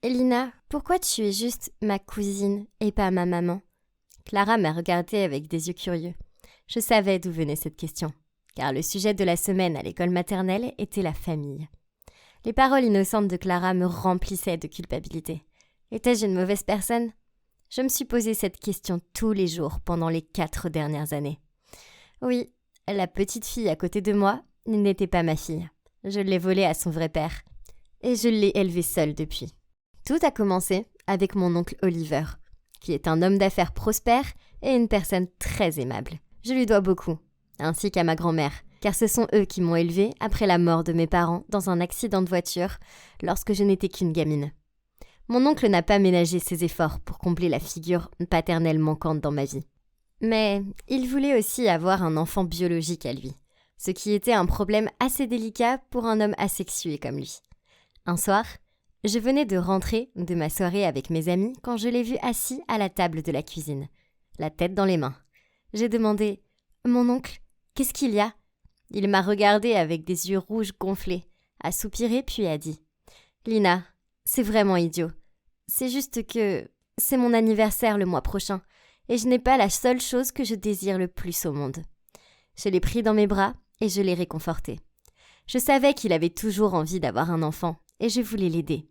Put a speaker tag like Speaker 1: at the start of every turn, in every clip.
Speaker 1: Lina, pourquoi tu es juste ma cousine et pas ma maman? Clara m'a regardée avec des yeux curieux. Je savais d'où venait cette question, car le sujet de la semaine à l'école maternelle était la famille. Les paroles innocentes de Clara me remplissaient de culpabilité. Étais-je une mauvaise personne? Je me suis posé cette question tous les jours pendant les 4 dernières années. Oui, la petite fille à côté de moi n'était pas ma fille. Je l'ai volée à son vrai père, et je l'ai élevée seule depuis. Tout a commencé avec mon oncle Oliver, qui est un homme d'affaires prospère et une personne très aimable. Je lui dois beaucoup, ainsi qu'à ma grand-mère, car ce sont eux qui m'ont élevée après la mort de mes parents dans un accident de voiture lorsque je n'étais qu'une gamine. Mon oncle n'a pas ménagé ses efforts pour combler la figure paternelle manquante dans ma vie. Mais il voulait aussi avoir un enfant biologique à lui, ce qui était un problème assez délicat pour un homme asexué comme lui. Un soir, je venais de rentrer de ma soirée avec mes amis quand je l'ai vu assis à la table de la cuisine, la tête dans les mains. J'ai demandé « Mon oncle, qu'est-ce qu'il y a ?» Il m'a regardé avec des yeux rouges gonflés, a soupiré puis a dit « Lina, c'est vraiment idiot. C'est juste que c'est mon anniversaire le mois prochain et je n'ai pas la seule chose que je désire le plus au monde. » Je l'ai pris dans mes bras et je l'ai réconforté. Je savais qu'il avait toujours envie d'avoir un enfant et je voulais l'aider.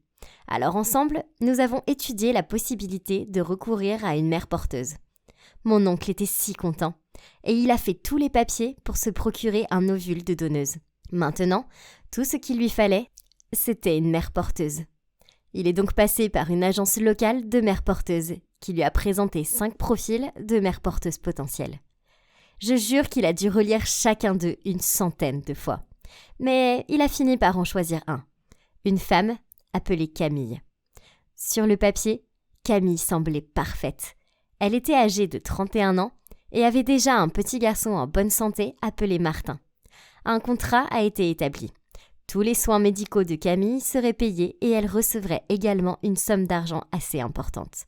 Speaker 1: Alors ensemble, nous avons étudié la possibilité de recourir à une mère porteuse. Mon oncle était si content et il a fait tous les papiers pour se procurer un ovule de donneuse. Maintenant, tout ce qu'il lui fallait, c'était une mère porteuse. Il est donc passé par une agence locale de mères porteuses qui lui a présenté 5 profils de mères porteuses potentielles. Je jure qu'il a dû relire chacun d'eux une centaine de fois. Mais il a fini par en choisir un. Une femme appelée Camille. Sur le papier, Camille semblait parfaite. Elle était âgée de 31 ans et avait déjà un petit garçon en bonne santé appelé Martin. Un contrat a été établi. Tous les soins médicaux de Camille seraient payés et elle recevrait également une somme d'argent assez importante.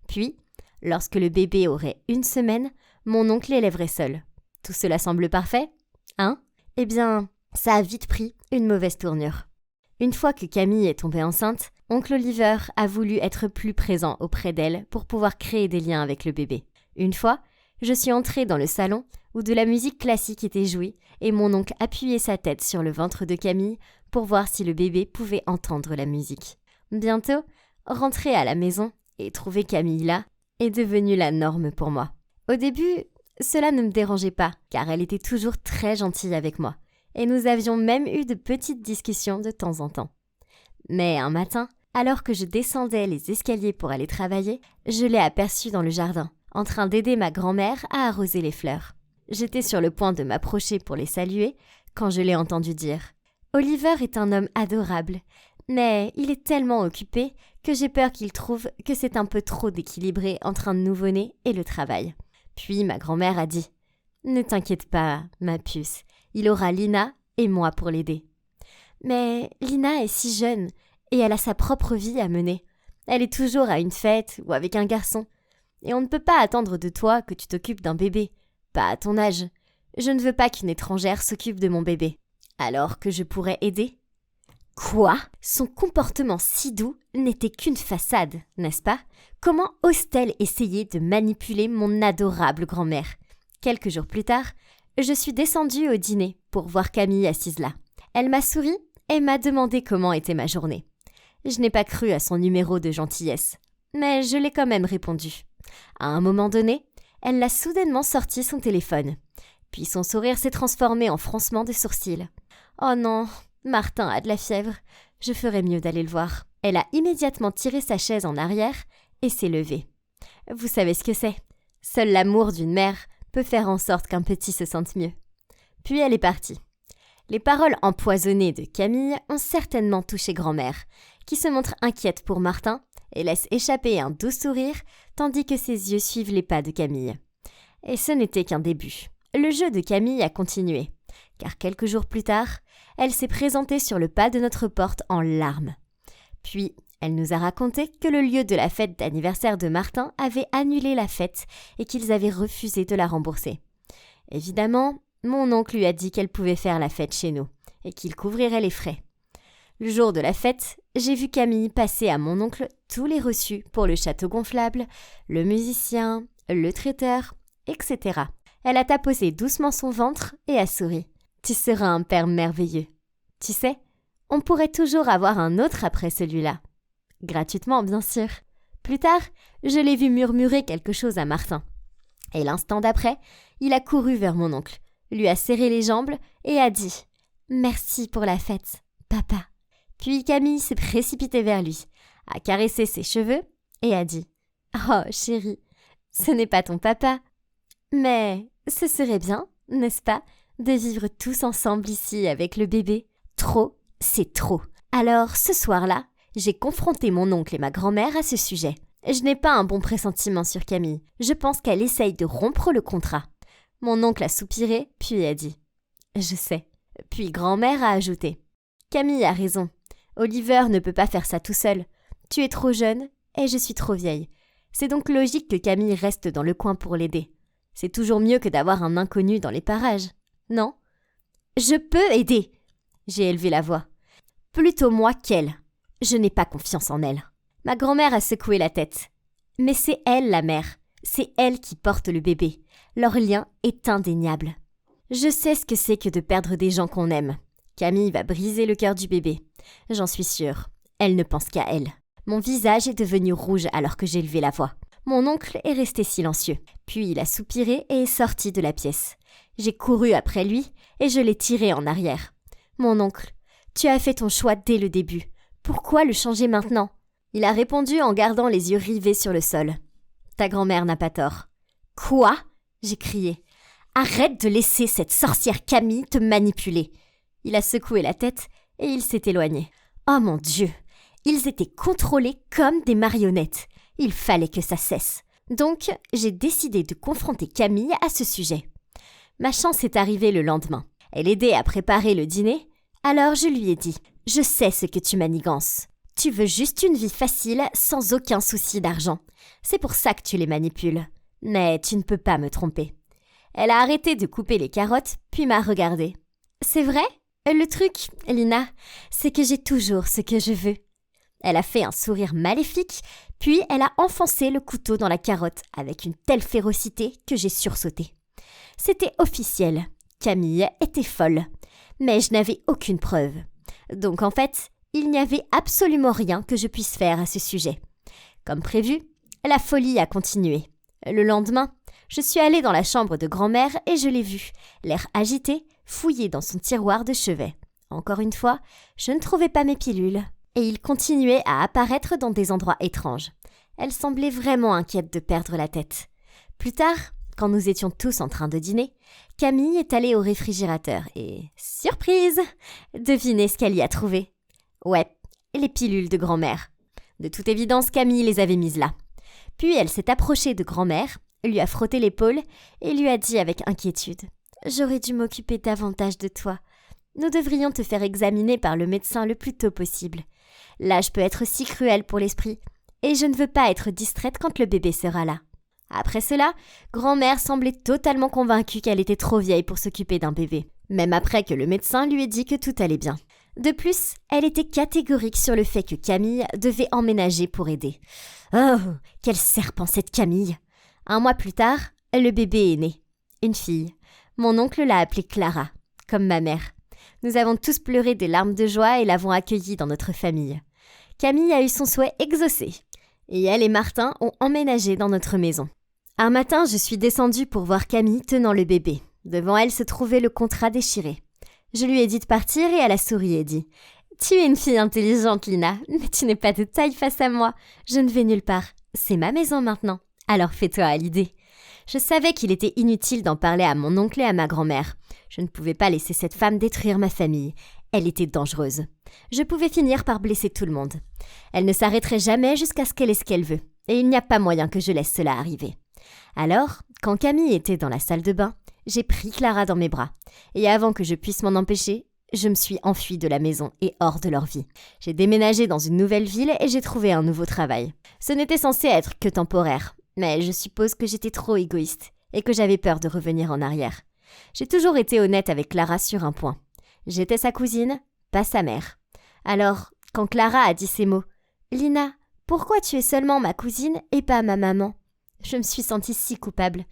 Speaker 1: Puis, lorsque le bébé aurait 1 semaine, mon oncle l'élèverait seul. Tout cela semble parfait, hein? Eh bien, ça a vite pris une mauvaise tournure. Une fois que Camille est tombée enceinte, oncle Oliver a voulu être plus présent auprès d'elle pour pouvoir créer des liens avec le bébé. Une fois, je suis entrée dans le salon où de la musique classique était jouée et mon oncle appuyait sa tête sur le ventre de Camille pour voir si le bébé pouvait entendre la musique. Bientôt, rentrer à la maison et trouver Camille là est devenu la norme pour moi. Au début, cela ne me dérangeait pas car elle était toujours très gentille avec moi. Et nous avions même eu de petites discussions de temps en temps. Mais un matin, alors que je descendais les escaliers pour aller travailler, je l'ai aperçue dans le jardin, en train d'aider ma grand-mère à arroser les fleurs. J'étais sur le point de m'approcher pour les saluer quand je l'ai entendu dire « Oliver est un homme adorable, mais il est tellement occupé que j'ai peur qu'il trouve que c'est un peu trop déséquilibré entre un nouveau-né et le travail. » Puis ma grand-mère a dit « Ne t'inquiète pas, ma puce. Il aura Lina et moi pour l'aider. » Mais Lina est si jeune et elle a sa propre vie à mener. Elle est toujours à une fête ou avec un garçon. Et on ne peut pas attendre de toi que tu t'occupes d'un bébé. Pas à ton âge. Je ne veux pas qu'une étrangère s'occupe de mon bébé. Alors que je pourrais aider. Quoi? Son comportement si doux n'était qu'une façade, n'est-ce pas? Comment ose-t-elle essayer de manipuler mon adorable grand-mère? Quelques jours plus tard, je suis descendue au dîner pour voir Camille assise là. Elle m'a souri et m'a demandé comment était ma journée. Je n'ai pas cru à son numéro de gentillesse, mais je l'ai quand même répondu. À un moment donné, elle a soudainement sorti son téléphone. Puis son sourire s'est transformé en froncement de sourcils. « Oh non, Martin a de la fièvre. Je ferais mieux d'aller le voir. » Elle a immédiatement tiré sa chaise en arrière et s'est levée. Vous savez ce que c'est. Seul l'amour d'une mère peut faire en sorte qu'un petit se sente mieux. Puis elle est partie. Les paroles empoisonnées de Camille ont certainement touché grand-mère, qui se montre inquiète pour Martin et laisse échapper un doux sourire tandis que ses yeux suivent les pas de Camille. Et ce n'était qu'un début. Le jeu de Camille a continué, car quelques jours plus tard, elle s'est présentée sur le pas de notre porte en larmes. Puis, elle nous a raconté que le lieu de la fête d'anniversaire de Martin avait annulé la fête et qu'ils avaient refusé de la rembourser. Évidemment, mon oncle lui a dit qu'elle pouvait faire la fête chez nous et qu'il couvrirait les frais. Le jour de la fête, j'ai vu Camille passer à mon oncle tous les reçus pour le château gonflable, le musicien, le traiteur, etc. Elle a tapoté doucement son ventre et a souri. Tu seras un père merveilleux. Tu sais, on pourrait toujours avoir un autre après celui-là. Gratuitement, bien sûr. Plus tard, je l'ai vu murmurer quelque chose à Martin. Et l'instant d'après, il a couru vers mon oncle, lui a serré les jambes et a dit « Merci pour la fête, papa ». Puis Camille s'est précipitée vers lui, a caressé ses cheveux et a dit « Oh, chérie, ce n'est pas ton papa. Mais ce serait bien, n'est-ce pas, de vivre tous ensemble ici avec le bébé. Trop, c'est trop. » Alors, ce soir-là, j'ai confronté mon oncle et ma grand-mère à ce sujet. Je n'ai pas un bon pressentiment sur Camille. Je pense qu'elle essaye de rompre le contrat. Mon oncle a soupiré, puis a dit « Je sais ». Puis grand-mère a ajouté « Camille a raison. Oliver ne peut pas faire ça tout seul. Tu es trop jeune et je suis trop vieille. C'est donc logique que Camille reste dans le coin pour l'aider. C'est toujours mieux que d'avoir un inconnu dans les parages, non ? Je peux aider. J'ai élevé la voix. Plutôt moi qu'elle. Je n'ai pas confiance en elle. Ma grand-mère a secoué la tête. Mais c'est elle la mère. C'est elle qui porte le bébé. Leur lien est indéniable. Je sais ce que c'est que de perdre des gens qu'on aime. Camille va briser le cœur du bébé. J'en suis sûre. Elle ne pense qu'à elle. Mon visage est devenu rouge alors que j'ai élevé la voix. Mon oncle est resté silencieux. Puis il a soupiré et est sorti de la pièce. J'ai couru après lui et je l'ai tiré en arrière. Mon oncle, tu as fait ton choix dès le début. Pourquoi le changer maintenant ? Il a répondu en gardant les yeux rivés sur le sol. Ta grand-mère n'a pas tort. Quoi ? J'ai crié. Arrête de laisser cette sorcière Camille te manipuler. Il a secoué la tête et il s'est éloigné. Oh mon Dieu ! Ils étaient contrôlés comme des marionnettes. Il fallait que ça cesse. Donc, j'ai décidé de confronter Camille à ce sujet. Ma chance est arrivée le lendemain. Elle aidait à préparer le dîner, alors je lui ai dit « Je sais ce que tu manigances. Tu veux juste une vie facile sans aucun souci d'argent. C'est pour ça que tu les manipules. Mais tu ne peux pas me tromper. » Elle a arrêté de couper les carottes, puis m'a regardée. « C'est vrai ? Le truc, Lina, c'est que j'ai toujours ce que je veux. » Elle a fait un sourire maléfique, puis elle a enfoncé le couteau dans la carotte avec une telle férocité que j'ai sursauté. C'était officiel. Camille était folle. Mais je n'avais aucune preuve. Donc en fait, il n'y avait absolument rien que je puisse faire à ce sujet. Comme prévu, la folie a continué. Le lendemain, je suis allée dans la chambre de grand-mère et je l'ai vue, l'air agité, fouiller dans son tiroir de chevet. Encore une fois, je ne trouvais pas mes pilules. Et il continuait à apparaître dans des endroits étranges. Elle semblait vraiment inquiète de perdre la tête. Plus tard, quand nous étions tous en train de dîner, Camille est allée au réfrigérateur et, surprise, devinez ce qu'elle y a trouvé. Ouais, les pilules de grand-mère. De toute évidence, Camille les avait mises là. Puis elle s'est approchée de grand-mère, lui a frotté l'épaule et lui a dit avec inquiétude « J'aurais dû m'occuper davantage de toi. Nous devrions te faire examiner par le médecin le plus tôt possible. L'âge peut être si cruel pour l'esprit, et je ne veux pas être distraite quand le bébé sera là. » Après cela, grand-mère semblait totalement convaincue qu'elle était trop vieille pour s'occuper d'un bébé, même après que le médecin lui ait dit que tout allait bien. De plus, elle était catégorique sur le fait que Camille devait emménager pour aider. Oh, quel serpent cette Camille ! Un mois plus tard, le bébé est né. Une fille. Mon oncle l'a appelée Clara, comme ma mère. Nous avons tous pleuré des larmes de joie et l'avons accueillie dans notre famille. Camille a eu son souhait exaucé. Et elle et Martin ont emménagé dans notre maison. Un matin, je suis descendue pour voir Camille tenant le bébé. Devant elle se trouvait le contrat déchiré. Je lui ai dit de partir et elle a souri et dit « Tu es une fille intelligente, Lina, mais tu n'es pas de taille face à moi. Je ne vais nulle part. C'est ma maison maintenant. Alors fais-toi à l'idée. » Je savais qu'il était inutile d'en parler à mon oncle et à ma grand-mère. Je ne pouvais pas laisser cette femme détruire ma famille. Elle était dangereuse. Je pouvais finir par blesser tout le monde. Elle ne s'arrêterait jamais jusqu'à ce qu'elle ait ce qu'elle veut. Et il n'y a pas moyen que je laisse cela arriver. Alors, quand Camille était dans la salle de bain, j'ai pris Clara dans mes bras. Et avant que je puisse m'en empêcher, je me suis enfuie de la maison et hors de leur vie. J'ai déménagé dans une nouvelle ville et j'ai trouvé un nouveau travail. Ce n'était censé être que temporaire. Mais je suppose que j'étais trop égoïste et que j'avais peur de revenir en arrière. J'ai toujours été honnête avec Clara sur un point. J'étais sa cousine, pas sa mère. Alors, quand Clara a dit ces mots, « Lina, pourquoi tu es seulement ma cousine et pas ma maman ?» Je me suis sentie si coupable.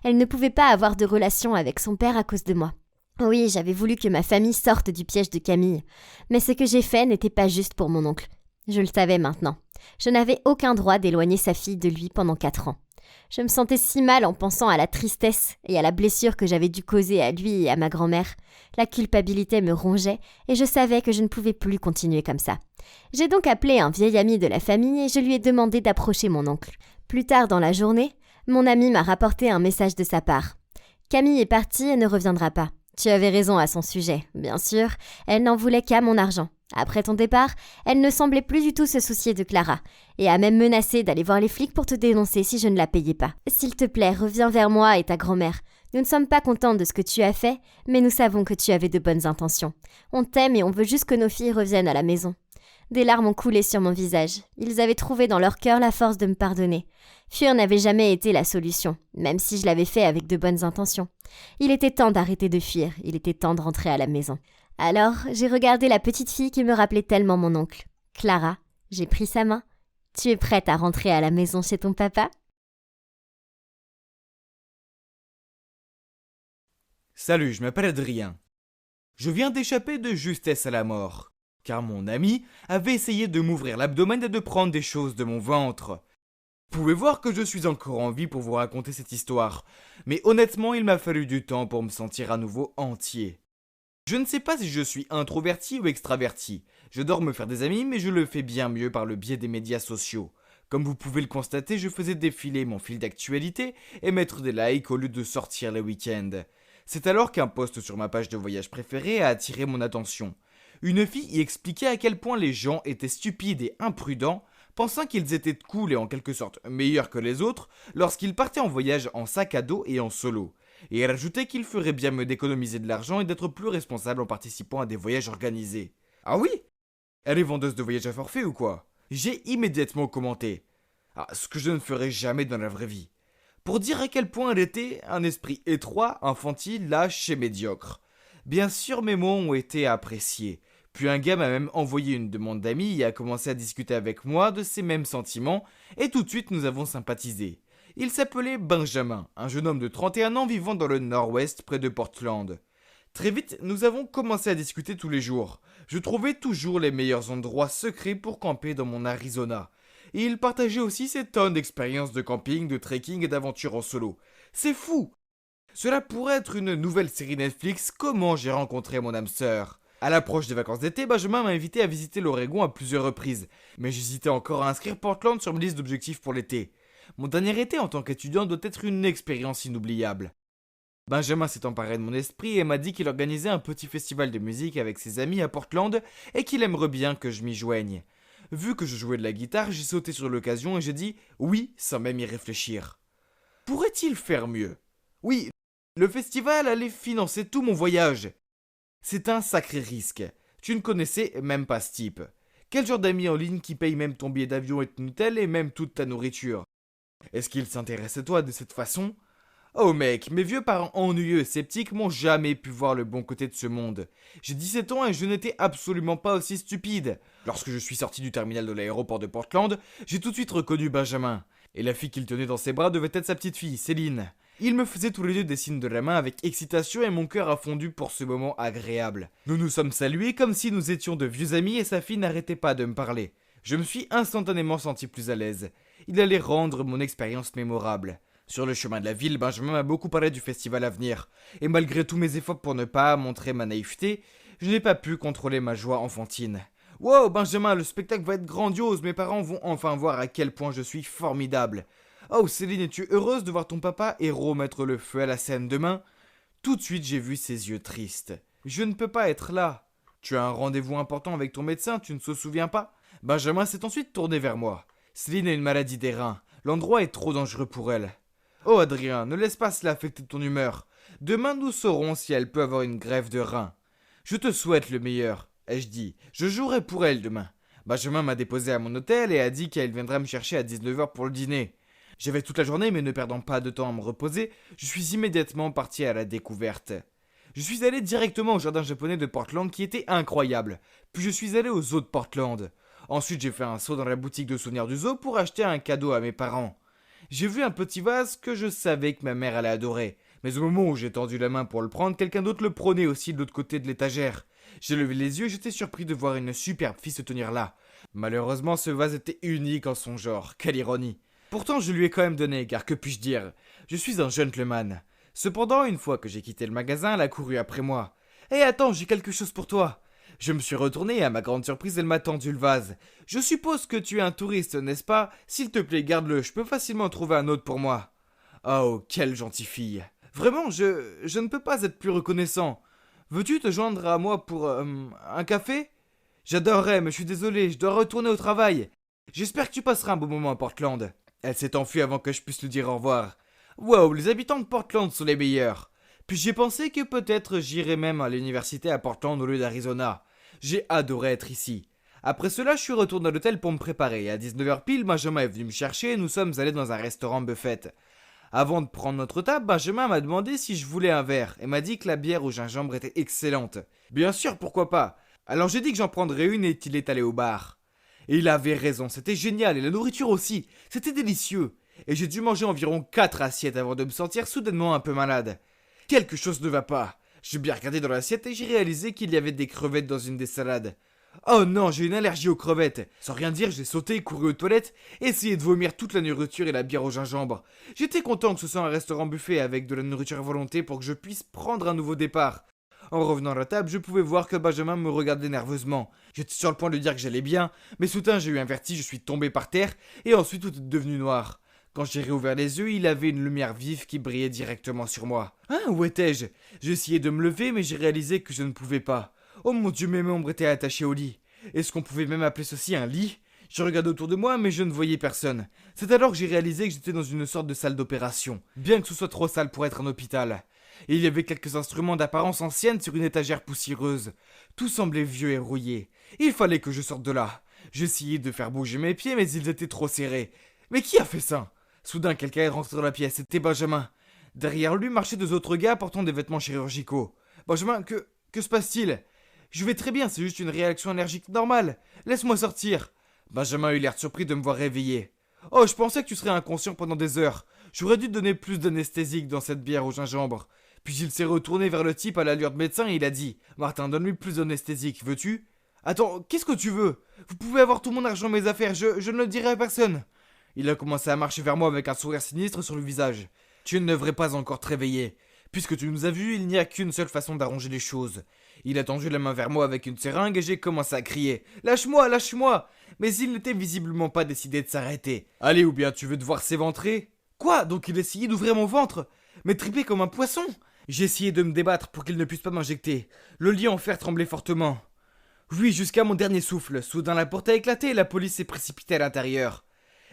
Speaker 1: Elle ne pouvait pas avoir de relation avec son père à cause de moi. Oui, j'avais voulu que ma famille sorte du piège de Camille, mais ce que j'ai fait n'était pas juste pour mon oncle. Je le savais maintenant. Je n'avais aucun droit d'éloigner sa fille de lui pendant 4 ans. Je me sentais si mal en pensant à la tristesse et à la blessure que j'avais dû causer à lui et à ma grand-mère. La culpabilité me rongeait et je savais que je ne pouvais plus continuer comme ça. J'ai donc appelé un vieil ami de la famille et je lui ai demandé d'approcher mon oncle. Plus tard dans la journée, mon ami m'a rapporté un message de sa part. « Camille est partie et ne reviendra pas. Tu avais raison à son sujet. Bien sûr, elle n'en voulait qu'à mon argent. Après ton départ, elle ne semblait plus du tout se soucier de Clara et a même menacé d'aller voir les flics pour te dénoncer si je ne la payais pas. S'il te plaît, reviens vers moi et ta grand-mère. Nous ne sommes pas contents de ce que tu as fait, mais nous savons que tu avais de bonnes intentions. On t'aime et on veut juste que nos filles reviennent à la maison. » Des larmes ont coulé sur mon visage. Ils avaient trouvé dans leur cœur la force de me pardonner. Fuir n'avait jamais été la solution, même si je l'avais fait avec de bonnes intentions. Il était temps d'arrêter de fuir, il était temps de rentrer à la maison. Alors, j'ai regardé la petite fille qui me rappelait tellement mon oncle. Clara, j'ai pris sa main. Tu es prête à rentrer à la maison chez ton papa ?
Speaker 2: Salut, je m'appelle Adrien. Je viens d'échapper de justesse à la mort, car mon ami avait essayé de m'ouvrir l'abdomen et de prendre des choses de mon ventre. Vous pouvez voir que je suis encore en vie pour vous raconter cette histoire, mais honnêtement, il m'a fallu du temps pour me sentir à nouveau entier. Je ne sais pas si je suis introverti ou extraverti. Je dors me faire des amis, mais je le fais bien mieux par le biais des médias sociaux. Comme vous pouvez le constater, je faisais défiler mon fil d'actualité et mettre des likes au lieu de sortir les week-ends. C'est alors qu'un post sur ma page de voyage préférée a attiré mon attention. Une fille y expliquait à quel point les gens étaient stupides et imprudents, pensant qu'ils étaient cool et en quelque sorte meilleurs que les autres lorsqu'ils partaient en voyage en sac à dos et en solo. Et elle ajoutait qu'il ferait bien mieux d'économiser de l'argent et d'être plus responsable en participant à des voyages organisés. Ah oui ? Elle est vendeuse de voyages à forfait ou quoi ? J'ai immédiatement commenté. Ah, ce que je ne ferais jamais dans la vraie vie. Pour dire à quel point elle était un esprit étroit, infantile, lâche et médiocre. Bien sûr, mes mots ont été appréciés. Puis un gars m'a même envoyé une demande d'amis et a commencé à discuter avec moi de ses mêmes sentiments, et tout de suite nous avons sympathisé. Il s'appelait Benjamin, un jeune homme de 31 ans vivant dans le nord-ouest près de Portland. Très vite, nous avons commencé à discuter tous les jours. Je trouvais toujours les meilleurs endroits secrets pour camper dans mon Arizona. Et il partageait aussi ses tonnes d'expériences de camping, de trekking et d'aventures en solo. C'est fou! Cela pourrait être une nouvelle série Netflix, Comment j'ai rencontré mon âme sœur. À l'approche des vacances d'été, Benjamin m'a invité à visiter l'Oregon à plusieurs reprises. Mais j'hésitais encore à inscrire Portland sur ma liste d'objectifs pour l'été. Mon dernier été en tant qu'étudiant doit être une expérience inoubliable. Benjamin s'est emparé de mon esprit et m'a dit qu'il organisait un petit festival de musique avec ses amis à Portland et qu'il aimerait bien que je m'y joigne. Vu que je jouais de la guitare, j'ai sauté sur l'occasion et j'ai dit oui sans même y réfléchir. Pourrait-il faire mieux ? Oui, le festival allait financer tout mon voyage. C'est un sacré risque. Tu ne connaissais même pas ce type. Quel genre d'amis en ligne qui paye même ton billet d'avion et ton hôtel et même toute ta nourriture ? Est-ce qu'il s'intéresse à toi de cette façon ? Oh mec, mes vieux parents ennuyeux et sceptiques m'ont jamais pu voir le bon côté de ce monde. J'ai 17 ans et je n'étais absolument pas aussi stupide. Lorsque je suis sorti du terminal de l'aéroport de Portland, j'ai tout de suite reconnu Benjamin. Et la fille qu'il tenait dans ses bras devait être sa petite fille, Céline. Ils me faisaient tous les deux des signes de la main avec excitation et mon cœur a fondu pour ce moment agréable. Nous nous sommes salués comme si nous étions de vieux amis et sa fille n'arrêtait pas de me parler. Je me suis instantanément senti plus à l'aise. Il allait rendre mon expérience mémorable. Sur le chemin de la ville, Benjamin m'a beaucoup parlé du festival à venir. Et malgré tous mes efforts pour ne pas montrer ma naïveté, je n'ai pas pu contrôler ma joie enfantine. Wow, Benjamin, le spectacle va être grandiose, mes parents vont enfin voir à quel point je suis formidable. Oh Céline, es-tu heureuse de voir ton papa héros mettre le feu à la scène demain ? Tout de suite j'ai vu ses yeux tristes. Je ne peux pas être là. Tu as un rendez-vous important avec ton médecin, tu ne te souviens pas ? Benjamin s'est ensuite tourné vers moi. Céline a une maladie des reins. L'endroit est trop dangereux pour elle. Oh Adrien, ne laisse pas cela affecter ton humeur. Demain nous saurons si elle peut avoir une greffe de reins. Je te souhaite le meilleur, ai-je dit. Je jouerai pour elle demain. Benjamin m'a déposé à mon hôtel et a dit qu'elle viendra me chercher à 19h pour le dîner. J'avais toute la journée mais ne perdant pas de temps à me reposer, je suis immédiatement parti à la découverte. Je suis allé directement au jardin japonais de Portland qui était incroyable. Puis je suis allé au zoo de Portland. Ensuite, j'ai fait un saut dans la boutique de souvenirs du zoo pour acheter un cadeau à mes parents. J'ai vu un petit vase que je savais que ma mère allait adorer. Mais au moment où j'ai tendu la main pour le prendre, quelqu'un d'autre le prenait aussi de l'autre côté de l'étagère. J'ai levé les yeux et j'étais surpris de voir une superbe fille se tenir là. Malheureusement, ce vase était unique en son genre. Quelle ironie. Pourtant, je lui ai quand même donné, car que puis-je dire? Je suis un gentleman. Cependant, une fois que j'ai quitté le magasin, elle a couru après moi. « Hé, attends, j'ai quelque chose pour toi !» Je me suis retourné et à ma grande surprise, elle m'a tendu le vase. « Je suppose que tu es un touriste, n'est-ce pas? S'il te plaît, garde-le, je peux facilement trouver un autre pour moi. » Oh, quelle gentille fille. Vraiment, je ne peux pas être plus reconnaissant. Veux-tu te joindre à moi pour un café? J'adorerais, mais je suis désolé, je dois retourner au travail. J'espère que tu passeras un bon moment à Portland. Elle s'est enfuie avant que je puisse lui dire au revoir. Wow, les habitants de Portland sont les meilleurs. Puis j'ai pensé que peut-être j'irais même à l'université à Portland au lieu d'Arizona. J'ai adoré être ici. Après cela, je suis retourné à l'hôtel pour me préparer. À 19h pile, Benjamin est venu me chercher et nous sommes allés dans un restaurant buffet. Avant de prendre notre table, Benjamin m'a demandé si je voulais un verre et m'a dit que la bière au gingembre était excellente. Bien sûr, pourquoi pas. Alors j'ai dit que j'en prendrais une et qu'il est allé au bar. Et il avait raison, c'était génial et la nourriture aussi, c'était délicieux. Et j'ai dû manger environ 4 assiettes avant de me sentir soudainement un peu malade. Quelque chose ne va pas. J'ai bien regardé dans l'assiette et j'ai réalisé qu'il y avait des crevettes dans une des salades. Oh non, j'ai une allergie aux crevettes. Sans rien dire, j'ai sauté, couru aux toilettes, essayé de vomir toute la nourriture et la bière au gingembre. J'étais content que ce soit un restaurant buffet avec de la nourriture à volonté pour que je puisse prendre un nouveau départ. En revenant à la table, je pouvais voir que Benjamin me regardait nerveusement. J'étais sur le point de dire que j'allais bien, mais soudain j'ai eu un vertige, je suis tombé par terre, et ensuite tout est devenu noir. Quand j'ai réouvert les yeux, il avait une lumière vive qui brillait directement sur moi. Hein, où étais-je? J'ai essayé de me lever, mais j'ai réalisé que je ne pouvais pas. Oh mon Dieu, mes membres étaient attachés au lit. Est-ce qu'on pouvait même appeler ceci un lit? Je regardais autour de moi, mais je ne voyais personne. C'est alors que j'ai réalisé que j'étais dans une sorte de salle d'opération, bien que ce soit trop sale pour être un hôpital. Et il y avait quelques instruments d'apparence ancienne sur une étagère poussiéreuse. Tout semblait vieux et rouillé. Il fallait que je sorte de là. J'essayais de faire bouger mes pieds, mais ils étaient trop serrés. Mais qui a fait ça? Soudain, quelqu'un est rentré dans la pièce, c'était Benjamin. Derrière lui marchaient 2 autres gars portant des vêtements chirurgicaux. Benjamin, que se passe-t-il? Je vais très bien, c'est juste une réaction allergique normale. Laisse-moi sortir. Benjamin a eu l'air surpris de me voir réveillé. Oh, je pensais que tu serais inconscient pendant des heures. J'aurais dû te donner plus d'anesthésique dans cette bière au gingembre. Puis il s'est retourné vers le type à l'allure de médecin et il a dit « Martin, donne-lui plus d'anesthésique, veux-tu ?»« Attends, qu'est-ce que tu veux? Vous pouvez avoir tout mon argent et mes affaires, je ne le dirai à personne. » Il a commencé à marcher vers moi avec un sourire sinistre sur le visage. « Tu ne devrais pas encore te réveiller. Puisque tu nous as vus, il n'y a qu'une seule façon d'arranger les choses. » Il a tendu la main vers moi avec une seringue et j'ai commencé à crier « Lâche-moi, lâche-moi !» Mais il n'était visiblement pas décidé de s'arrêter. « Allez, ou bien tu veux devoir s'éventrer ?»« Quoi? Donc il essayait d'ouvrir mon ventre? Mais triper comme un poisson ?» J'ai essayé de me débattre pour qu'il ne puisse pas m'injecter. Le lit en fer tremblait fortement. Oui, jusqu'à mon dernier souffle. Soudain la porte a éclaté et la police s'est précipitée à l'intérieur.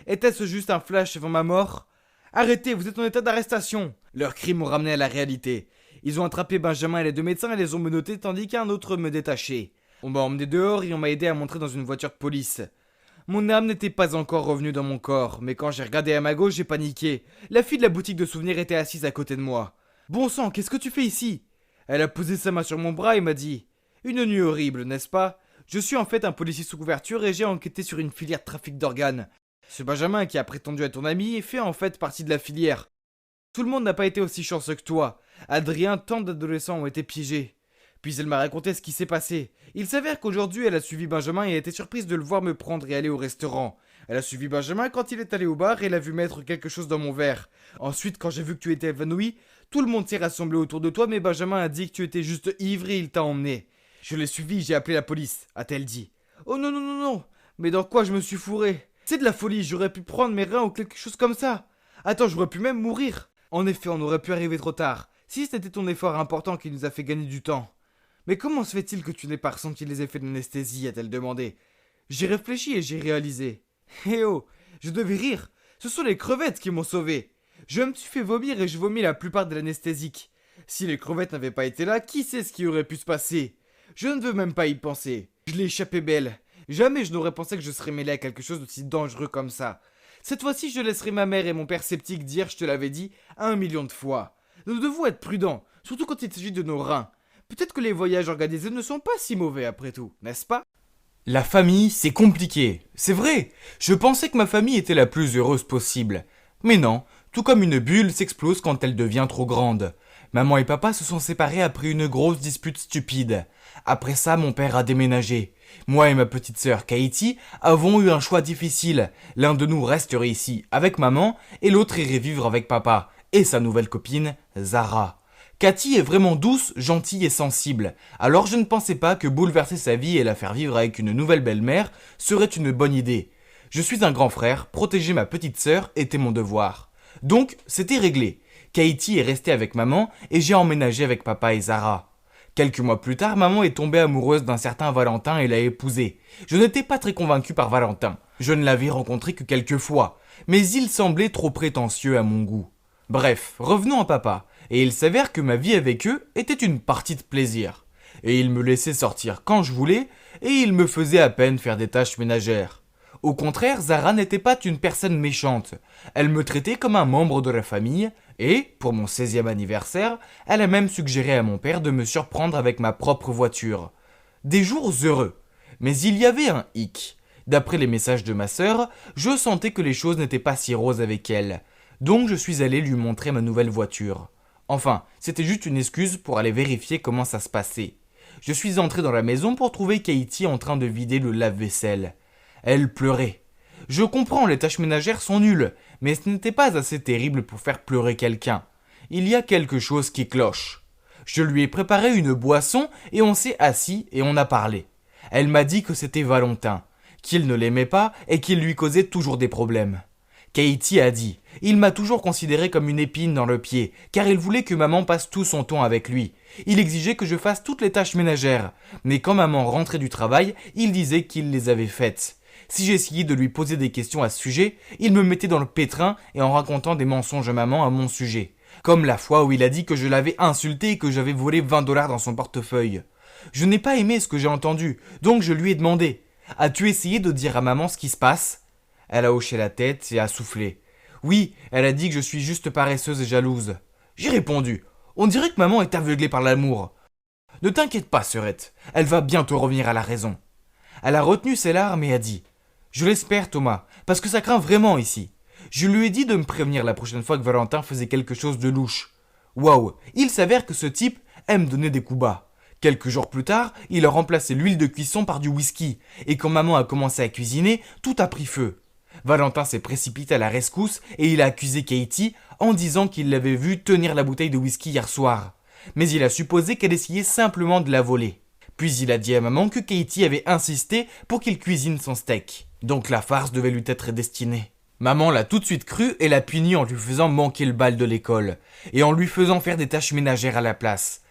Speaker 2: Était-ce juste un flash avant ma mort? Arrêtez, vous êtes en état d'arrestation. Leurs cris m'ont ramené à la réalité. Ils ont attrapé Benjamin et les 2 médecins et les ont menottés tandis qu'un autre me détachait. On m'a emmené dehors et on m'a aidé à monter dans une voiture de police. Mon âme n'était pas encore revenue dans mon corps, mais quand j'ai regardé à ma gauche, j'ai paniqué. La fille de la boutique de souvenirs était assise à côté de moi. Bon sang, qu'est-ce que tu fais ici? Elle a posé sa main sur mon bras et m'a dit « Une nuit horrible, n'est-ce pas? Je suis en fait un policier sous couverture et j'ai enquêté sur une filière de trafic d'organes. Ce Benjamin qui a prétendu être ton ami fait en fait partie de la filière. Tout le monde n'a pas été aussi chanceux que toi. Adrien, tant d'adolescents ont été piégés. » Puis elle m'a raconté ce qui s'est passé. Il s'avère qu'aujourd'hui elle a suivi Benjamin et a été surprise de le voir me prendre et aller au restaurant. Elle a suivi Benjamin quand il est allé au bar et l'a vu mettre quelque chose dans mon verre. Ensuite, quand j'ai vu que tu étais évanoui, tout le monde s'est rassemblé autour de toi, mais Benjamin a dit que tu étais juste ivre et il t'a emmené. Je l'ai suivi, j'ai appelé la police, a-t-elle dit. Oh non, non, non, non. Mais dans quoi je me suis fourré? C'est de la folie, j'aurais pu prendre mes reins ou quelque chose comme ça. Attends, j'aurais pu même mourir. En effet, on aurait pu arriver trop tard. Si c'était ton effort important qui nous a fait gagner du temps. Mais comment se fait-il que tu n'aies pas ressenti les effets d'anesthésie, a-t-elle demandé. J'ai réfléchi et j'ai réalisé. Eh oh, je devais rire. Ce sont les crevettes qui m'ont sauvé. Je me suis fait vomir et je vomis la plupart de l'anesthésique. Si les crevettes n'avaient pas été là, qui sait ce qui aurait pu se passer? Je ne veux même pas y penser. Je l'ai échappé belle. Jamais je n'aurais pensé que je serais mêlé à quelque chose d'aussi dangereux comme ça. Cette fois-ci, je laisserai ma mère et mon père sceptique dire, je te l'avais dit, 1 million de fois. Nous devons être prudents, surtout quand il s'agit de nos reins. Peut-être que les voyages organisés ne sont pas si mauvais après tout, n'est-ce pas? La famille, c'est compliqué. C'est vrai. Je pensais que ma famille était la plus heureuse possible. Mais non, tout comme une bulle s'explose quand elle devient trop grande. Maman et papa se sont séparés après une grosse dispute stupide. Après ça, mon père a déménagé. Moi et ma petite sœur Katie avons eu un choix difficile. L'un de nous resterait ici avec maman et l'autre irait vivre avec papa et sa nouvelle copine, Zara. Cathy est vraiment douce, gentille et sensible. Alors je ne pensais pas que bouleverser sa vie et la faire vivre avec une nouvelle belle-mère serait une bonne idée. Je suis un grand frère, protéger ma petite sœur était mon devoir. Donc, c'était réglé. Katie est restée avec maman et j'ai emménagé avec papa et Zara. Quelques mois plus tard, maman est tombée amoureuse d'un certain Valentin et l'a épousé. Je n'étais pas très convaincu par Valentin. Je ne l'avais rencontré que quelques fois, mais il semblait trop prétentieux à mon goût. Bref, revenons à papa, et il s'avère que ma vie avec eux était une partie de plaisir. Et il me laissait sortir quand je voulais, et il me faisait à peine faire des tâches ménagères. Au contraire, Zara n'était pas une personne méchante. Elle me traitait comme un membre de la famille, et, pour mon 16e anniversaire, elle a même suggéré à mon père de me surprendre avec ma propre voiture. Des jours heureux. Mais il y avait un hic. D'après les messages de ma sœur, je sentais que les choses n'étaient pas si roses avec elle. Donc je suis allé lui montrer ma nouvelle voiture. Enfin, c'était juste une excuse pour aller vérifier comment ça se passait. Je suis entré dans la maison pour trouver Katie en train de vider le lave-vaisselle. Elle pleurait. Je comprends, les tâches ménagères sont nulles, mais ce n'était pas assez terrible pour faire pleurer quelqu'un. Il y a quelque chose qui cloche. Je lui ai préparé une boisson et on s'est assis et on a parlé. Elle m'a dit que c'était Valentin, qu'il ne l'aimait pas et qu'il lui causait toujours des problèmes. Katie a dit « Il m'a toujours considéré comme une épine dans le pied, car il voulait que maman passe tout son temps avec lui. Il exigeait que je fasse toutes les tâches ménagères, mais quand maman rentrait du travail, il disait qu'il les avait faites. Si j'essayais de lui poser des questions à ce sujet, il me mettait dans le pétrin et en racontant des mensonges à maman à mon sujet. Comme la fois où il a dit que je l'avais insulté et que j'avais volé 20 $ dans son portefeuille. Je n'ai pas aimé ce que j'ai entendu, donc je lui ai demandé « As-tu essayé de dire à maman ce qui se passe ?» Elle a hoché la tête et a soufflé. Oui, elle a dit que je suis juste paresseuse et jalouse. J'ai répondu. On dirait que maman est aveuglée par l'amour. Ne t'inquiète pas, sœurette. Elle va bientôt revenir à la raison. Elle a retenu ses larmes et a dit. Je l'espère, Thomas, parce que ça craint vraiment ici. Je lui ai dit de me prévenir la prochaine fois que Valentin faisait quelque chose de louche. Waouh, il s'avère que ce type aime donner des coups bas. Quelques jours plus tard, il a remplacé l'huile de cuisson par du whisky, et quand maman a commencé à cuisiner, tout a pris feu. Valentin s'est précipité à la rescousse et il a accusé Katie en disant qu'il l'avait vue tenir la bouteille de whisky hier soir. Mais il a supposé qu'elle essayait simplement de la voler. Puis il a dit à maman que Katie avait insisté pour qu'il cuisine son steak. Donc la farce devait lui être destinée. Maman l'a tout de suite cru et l'a puni en lui faisant manquer le bal de l'école et en lui faisant faire des tâches ménagères à la place.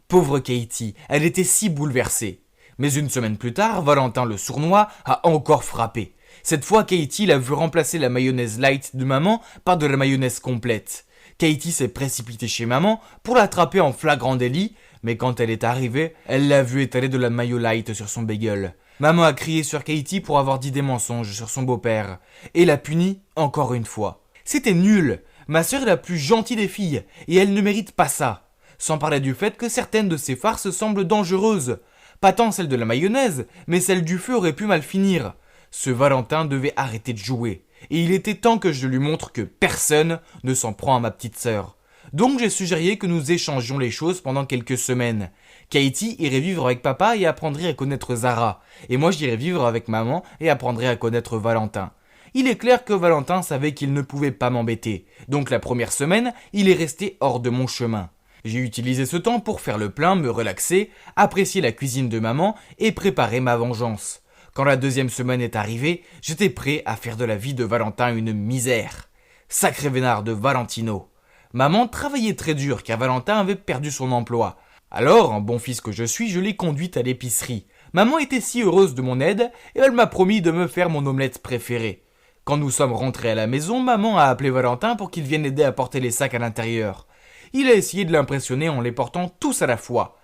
Speaker 2: Pauvre Katie, elle était si bouleversée. Mais une semaine plus tard, Valentin le sournois a encore frappé. Cette fois, Katie l'a vu remplacer la mayonnaise light de maman par de la mayonnaise complète. Katie s'est précipitée chez maman pour l'attraper en flagrant délit, mais quand elle est arrivée, elle l'a vu étaler de la mayo light sur son bagel. Maman a crié sur Katie pour avoir dit des mensonges sur son beau-père, et l'a punie encore une fois. C'était nul. Ma sœur est la plus gentille des filles, et elle ne mérite pas ça. Sans parler du fait que certaines de ses farces semblent dangereuses. Pas tant celle de la mayonnaise, mais celle du feu aurait pu mal finir. Ce Valentin devait arrêter de jouer, et il était temps que je lui montre que personne ne s'en prend à ma petite sœur. Donc j'ai suggéré que nous échangions les choses pendant quelques semaines. Katie irait vivre avec papa et apprendrait à connaître Zara, et moi j'irais vivre avec maman et apprendrais à connaître Valentin. Il est clair que Valentin savait qu'il ne pouvait pas m'embêter, donc la première semaine, il est resté hors de mon chemin. J'ai utilisé ce temps pour faire le plein, me relaxer, apprécier la cuisine de maman et préparer ma vengeance. Quand la deuxième semaine est arrivée, j'étais prêt à faire de la vie de Valentin une misère. Sacré vénard de Valentino. Maman travaillait très dur car Valentin avait perdu son emploi. Alors, en bon fils que je suis, je l'ai conduite à l'épicerie. Maman était si heureuse de mon aide et elle m'a promis de me faire mon omelette préférée. Quand nous sommes rentrés à la maison, maman a appelé Valentin pour qu'il vienne aider à porter les sacs à l'intérieur. Il a essayé de l'impressionner en les portant tous à la fois.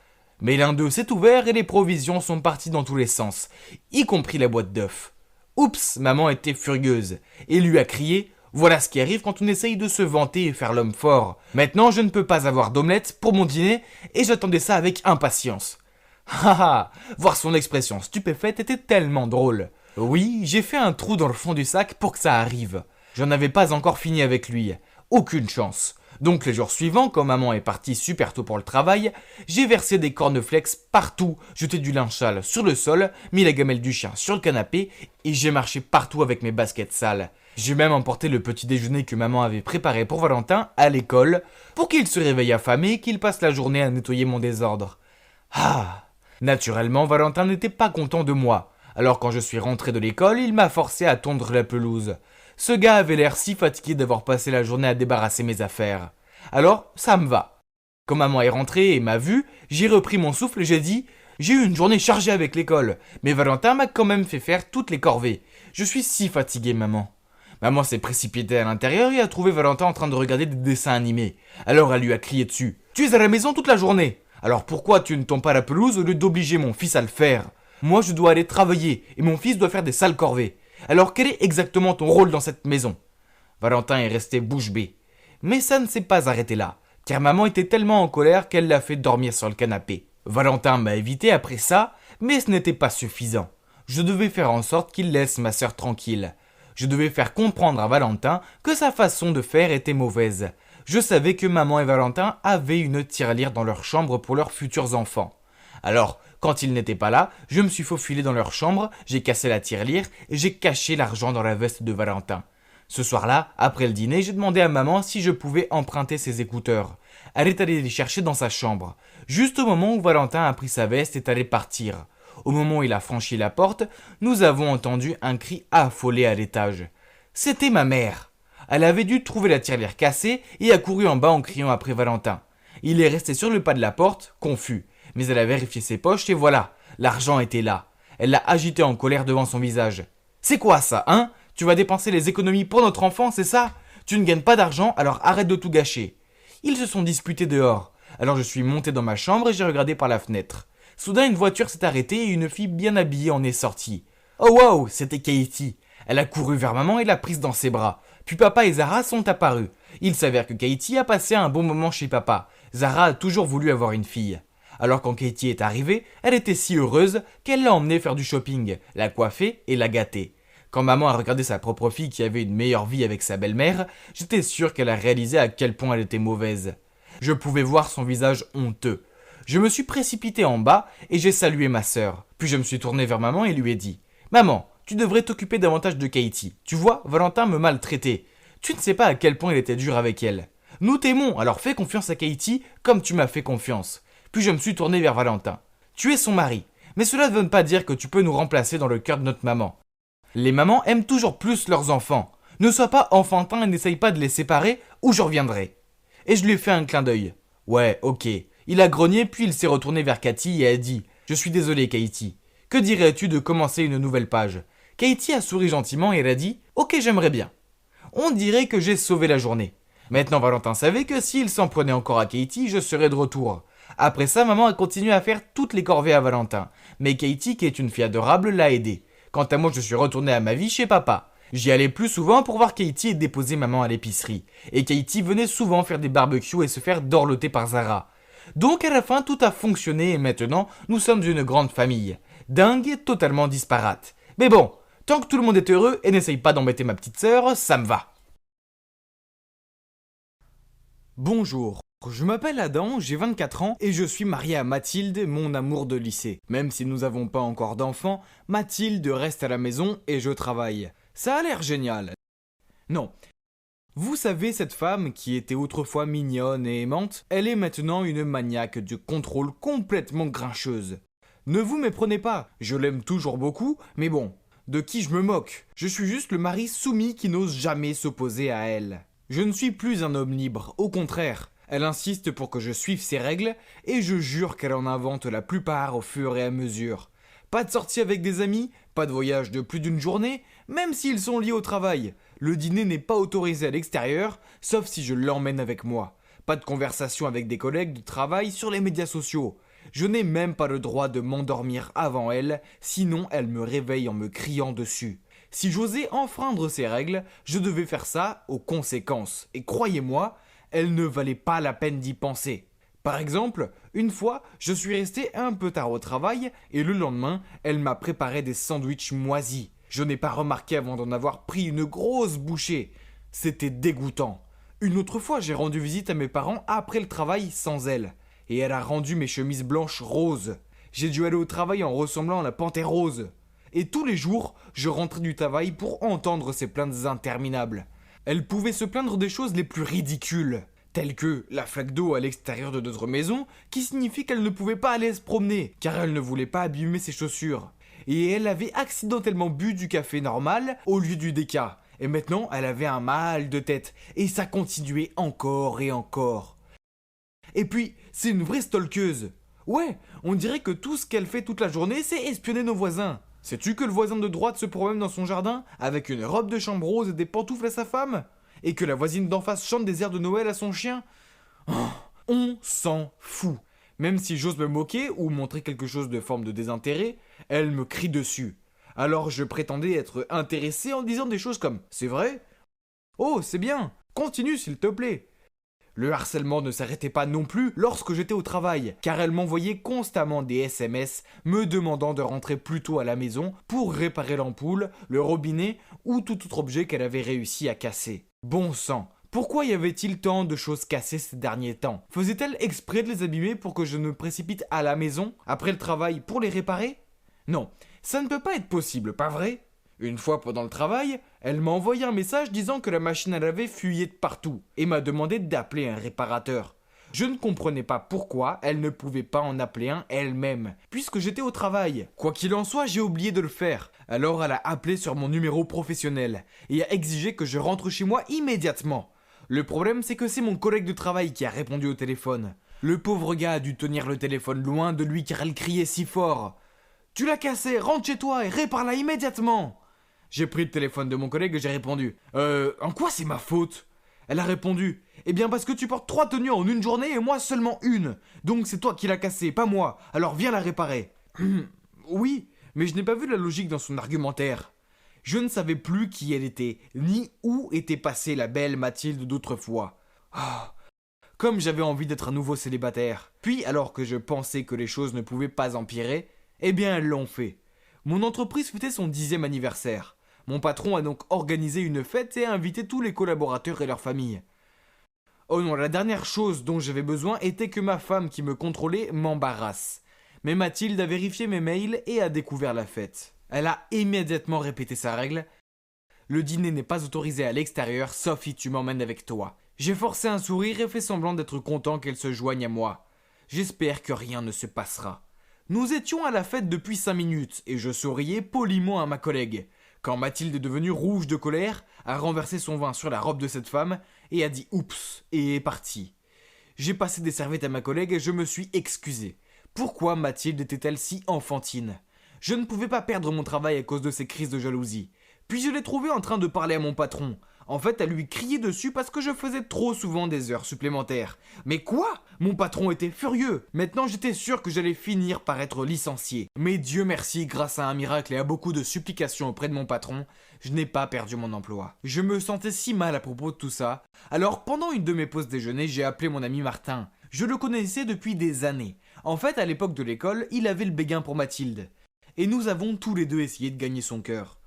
Speaker 2: Mais l'un d'eux s'est ouvert et les provisions sont parties dans tous les sens, y compris la boîte d'œufs. Oups, maman était furieuse et lui a crié « Voilà ce qui arrive quand on essaye de se vanter et faire l'homme fort. Maintenant, je ne peux pas avoir d'omelette pour mon dîner et j'attendais ça avec impatience. Haha, voir son expression stupéfaite était tellement drôle. Oui, j'ai fait un trou dans le fond du sac pour que ça arrive. J'en avais pas encore fini avec lui. Aucune chance. Donc les jours suivants, quand maman est partie super tôt pour le travail, j'ai versé des cornflakes partout, jeté du linge sale sur le sol, mis la gamelle du chien sur le canapé et j'ai marché partout avec mes baskets sales. J'ai même emporté le petit déjeuner que maman avait préparé pour Valentin à l'école pour qu'il se réveille affamé et qu'il passe la journée à nettoyer mon désordre. Ah! Naturellement, Valentin n'était pas content de moi. Alors quand je suis rentré de l'école, il m'a forcé à tondre la pelouse. Ce gars avait l'air si fatigué d'avoir passé la journée à débarrasser mes affaires. Alors, ça me va. Quand maman est rentrée et m'a vu, j'ai repris mon souffle et j'ai dit « J'ai eu une journée chargée avec l'école, mais Valentin m'a quand même fait faire toutes les corvées. Je suis si fatigué, maman. » Maman s'est précipitée à l'intérieur et a trouvé Valentin en train de regarder des dessins animés. Alors elle lui a crié dessus « Tu es à la maison toute la journée. Alors pourquoi tu ne tonds pas la pelouse au lieu d'obliger mon fils à le faire ? Moi je dois aller travailler et mon fils doit faire des sales corvées. Alors quel est exactement ton rôle dans cette maison ?» Valentin est resté bouche bée. Mais ça ne s'est pas arrêté là, car maman était tellement en colère qu'elle l'a fait dormir sur le canapé. Valentin m'a évité après ça, mais ce n'était pas suffisant. Je devais faire en sorte qu'il laisse ma sœur tranquille. Je devais faire comprendre à Valentin que sa façon de faire était mauvaise. Je savais que maman et Valentin avaient une tirelire dans leur chambre pour leurs futurs enfants. Alors, quand ils n'étaient pas là, je me suis faufilé dans leur chambre, j'ai cassé la tirelire et j'ai caché l'argent dans la veste de Valentin. Ce soir-là, après le dîner, j'ai demandé à maman si je pouvais emprunter ses écouteurs. Elle est allée les chercher dans sa chambre, juste au moment où Valentin a pris sa veste et est allé partir. Au moment où il a franchi la porte, nous avons entendu un cri affolé à l'étage. C'était ma mère. Elle avait dû trouver la tirelire cassée et a couru en bas en criant après Valentin. Il est resté sur le pas de la porte, confus, mais elle a vérifié ses poches et voilà, l'argent était là. Elle l'a agité en colère devant son visage. « C'est quoi ça, hein ? Tu vas dépenser les économies pour notre enfant, c'est ça ? Tu ne gagnes pas d'argent, alors arrête de tout gâcher. » Ils se sont disputés dehors. Alors je suis monté dans ma chambre et j'ai regardé par la fenêtre. Soudain, une voiture s'est arrêtée et une fille bien habillée en est sortie. Oh waouh, c'était Katie. Elle a couru vers maman et l'a prise dans ses bras. Puis papa et Zara sont apparus. Il s'avère que Katie a passé un bon moment chez papa. Zara a toujours voulu avoir une fille. Alors quand Katie est arrivée, elle était si heureuse qu'elle l'a emmenée faire du shopping, l'a coiffer et la gâter. Quand maman a regardé sa propre fille qui avait une meilleure vie avec sa belle-mère, j'étais sûr qu'elle a réalisé à quel point elle était mauvaise. Je pouvais voir son visage honteux. Je me suis précipité en bas et j'ai salué ma sœur. Puis je me suis tourné vers maman et lui ai dit « Maman, tu devrais t'occuper davantage de Katie. Tu vois, Valentin me maltraitait. Tu ne sais pas à quel point il était dur avec elle. Nous t'aimons, alors fais confiance à Katie comme tu m'as fait confiance. » Puis je me suis tourné vers Valentin. « Tu es son mari, mais cela ne veut pas dire que tu peux nous remplacer dans le cœur de notre maman. Les mamans aiment toujours plus leurs enfants. Ne sois pas enfantin et n'essaye pas de les séparer ou je reviendrai. » Et je lui ai fait un clin d'œil. « Ouais, ok. » Il a grogné puis il s'est retourné vers Cathy et a dit « Je suis désolé Katie. Que dirais-tu de commencer une nouvelle page ?» Katie a souri gentiment et elle a dit « Ok, j'aimerais bien. » On dirait que j'ai sauvé la journée. Maintenant Valentin savait que s'il s'en prenait encore à Katie, je serais de retour. Après ça, maman a continué à faire toutes les corvées à Valentin. Mais Katie, qui est une fille adorable, l'a aidé. Quant à moi, je suis retourné à ma vie chez papa. J'y allais plus souvent pour voir Katie et déposer maman à l'épicerie. Et Katie venait souvent faire des barbecues et se faire dorloter par Zara. Donc à la fin, tout a fonctionné et maintenant, nous sommes une grande famille. Dingue et totalement disparate. Mais bon, tant que tout le monde est heureux et n'essaye pas d'embêter ma petite sœur, ça me va. Bonjour, je m'appelle Adam, j'ai 24 ans et je suis marié à Mathilde, mon amour de lycée. Même si nous n'avons pas encore d'enfants, Mathilde reste à la maison et je travaille. Ça a l'air génial. Non. Vous savez, cette femme qui était autrefois mignonne et aimante, elle est maintenant une maniaque de contrôle complètement grincheuse. Ne vous méprenez pas, je l'aime toujours beaucoup, mais bon, de qui je me moque ? Je suis juste le mari soumis qui n'ose jamais s'opposer à elle. Je ne suis plus un homme libre, au contraire. Elle insiste pour que je suive ses règles, et je jure qu'elle en invente la plupart au fur et à mesure. Pas de sortie avec des amis, pas de voyage de plus d'une journée, même s'ils sont liés au travail. Le dîner n'est pas autorisé à l'extérieur, sauf si je l'emmène avec moi. Pas de conversation avec des collègues de travail sur les médias sociaux. Je n'ai même pas le droit de m'endormir avant elle, sinon elle me réveille en me criant dessus. Si j'osais enfreindre ces règles, je devais faire ça aux conséquences. Et croyez-moi, elles ne valaient pas la peine d'y penser. Par exemple, une fois, je suis resté un peu tard au travail et le lendemain, elle m'a préparé des sandwichs moisis. Je n'ai pas remarqué avant d'en avoir pris une grosse bouchée. C'était dégoûtant. Une autre fois, j'ai rendu visite à mes parents après le travail sans elle. Et elle a rendu mes chemises blanches roses. J'ai dû aller au travail en ressemblant à la panthère rose. Et tous les jours, je rentrais du travail pour entendre ces plaintes interminables. Elle pouvait se plaindre des choses les plus ridicules, telles que la flaque d'eau à l'extérieur de notre maison, qui signifie qu'elle ne pouvait pas aller se promener, car elle ne voulait pas abîmer ses chaussures. Et elle avait accidentellement bu du café normal au lieu du déca. Et maintenant, elle avait un mal de tête. Et ça continuait encore et encore. Et puis, c'est une vraie stalkeuse. Ouais, on dirait que tout ce qu'elle fait toute la journée, c'est espionner nos voisins. Sais-tu que le voisin de droite se promène dans son jardin avec une robe de chambre rose et des pantoufles à sa femme? Et que la voisine d'en face chante des airs de Noël à son chien? Oh, on s'en fout. Même si j'ose me moquer ou montrer quelque chose de forme de désintérêt, elle me crie dessus. Alors je prétendais être intéressé en disant des choses comme « C'est vrai ? Oh, c'est bien, continue s'il te plaît !» Le harcèlement ne s'arrêtait pas non plus lorsque j'étais au travail, car elle m'envoyait constamment des SMS me demandant de rentrer plus tôt à la maison pour réparer l'ampoule, le robinet ou tout autre objet qu'elle avait réussi à casser. Bon sang, pourquoi y avait-il tant de choses cassées ces derniers temps? Faisait-elle exprès de les abîmer pour que je ne me précipite à la maison, après le travail, pour les réparer? Non, ça ne peut pas être possible, pas vrai? Une fois pendant le travail, elle m'a envoyé un message disant que la machine à laver fuyait de partout et m'a demandé d'appeler un réparateur. Je ne comprenais pas pourquoi elle ne pouvait pas en appeler un elle-même, puisque j'étais au travail. Quoi qu'il en soit, j'ai oublié de le faire. Alors elle a appelé sur mon numéro professionnel et a exigé que je rentre chez moi immédiatement. Le problème, c'est que c'est mon collègue de travail qui a répondu au téléphone. Le pauvre gars a dû tenir le téléphone loin de lui car elle criait si fort. « Tu l'as cassé, rentre chez toi et répare-la immédiatement !» J'ai pris le téléphone de mon collègue et j'ai répondu « en quoi c'est ma faute ?» Elle a répondu « Eh bien parce que tu portes 3 tenues en une journée et moi seulement une. Donc c'est toi qui l'as cassée, pas moi. Alors viens la réparer. » Oui, mais je n'ai pas vu la logique dans son argumentaire. Je ne savais plus qui elle était, ni où était passée la belle Mathilde d'autrefois. Oh, comme j'avais envie d'être un nouveau célibataire. Puis alors que je pensais que les choses ne pouvaient pas empirer, eh bien elles l'ont fait. Mon entreprise fêtait son 10e anniversaire. Mon patron a donc organisé une fête et a invité tous les collaborateurs et leurs familles. Oh non, la dernière chose dont j'avais besoin était que ma femme qui me contrôlait m'embarrasse. Mais Mathilde a vérifié mes mails et a découvert la fête. Elle a immédiatement répété sa règle. Le dîner n'est pas autorisé à l'extérieur sauf si tu m'emmènes avec toi. J'ai forcé un sourire et fait semblant d'être content qu'elle se joigne à moi. J'espère que rien ne se passera. Nous étions à la fête depuis 5 minutes et je souriais poliment à ma collègue. Quand Mathilde est devenue rouge de colère, a renversé son vin sur la robe de cette femme et a dit « oups » et est partie. J'ai passé des serviettes à ma collègue et je me suis excusé. Pourquoi Mathilde était-elle si enfantine? Je ne pouvais pas perdre mon travail à cause de ces crises de jalousie. Puis je l'ai trouvée en train de parler à mon patron. En fait, elle lui criait dessus parce que je faisais trop souvent des heures supplémentaires. Mais quoi? Mon patron était furieux. Maintenant, j'étais sûr que j'allais finir par être licencié. Mais Dieu merci, grâce à un miracle et à beaucoup de supplications auprès de mon patron, je n'ai pas perdu mon emploi. Je me sentais si mal à propos de tout ça. Alors, pendant une de mes pauses déjeuner, j'ai appelé mon ami Martin. Je le connaissais depuis des années. En fait, à l'époque de l'école, il avait le béguin pour Mathilde. Et nous avons tous les deux essayé de gagner son cœur.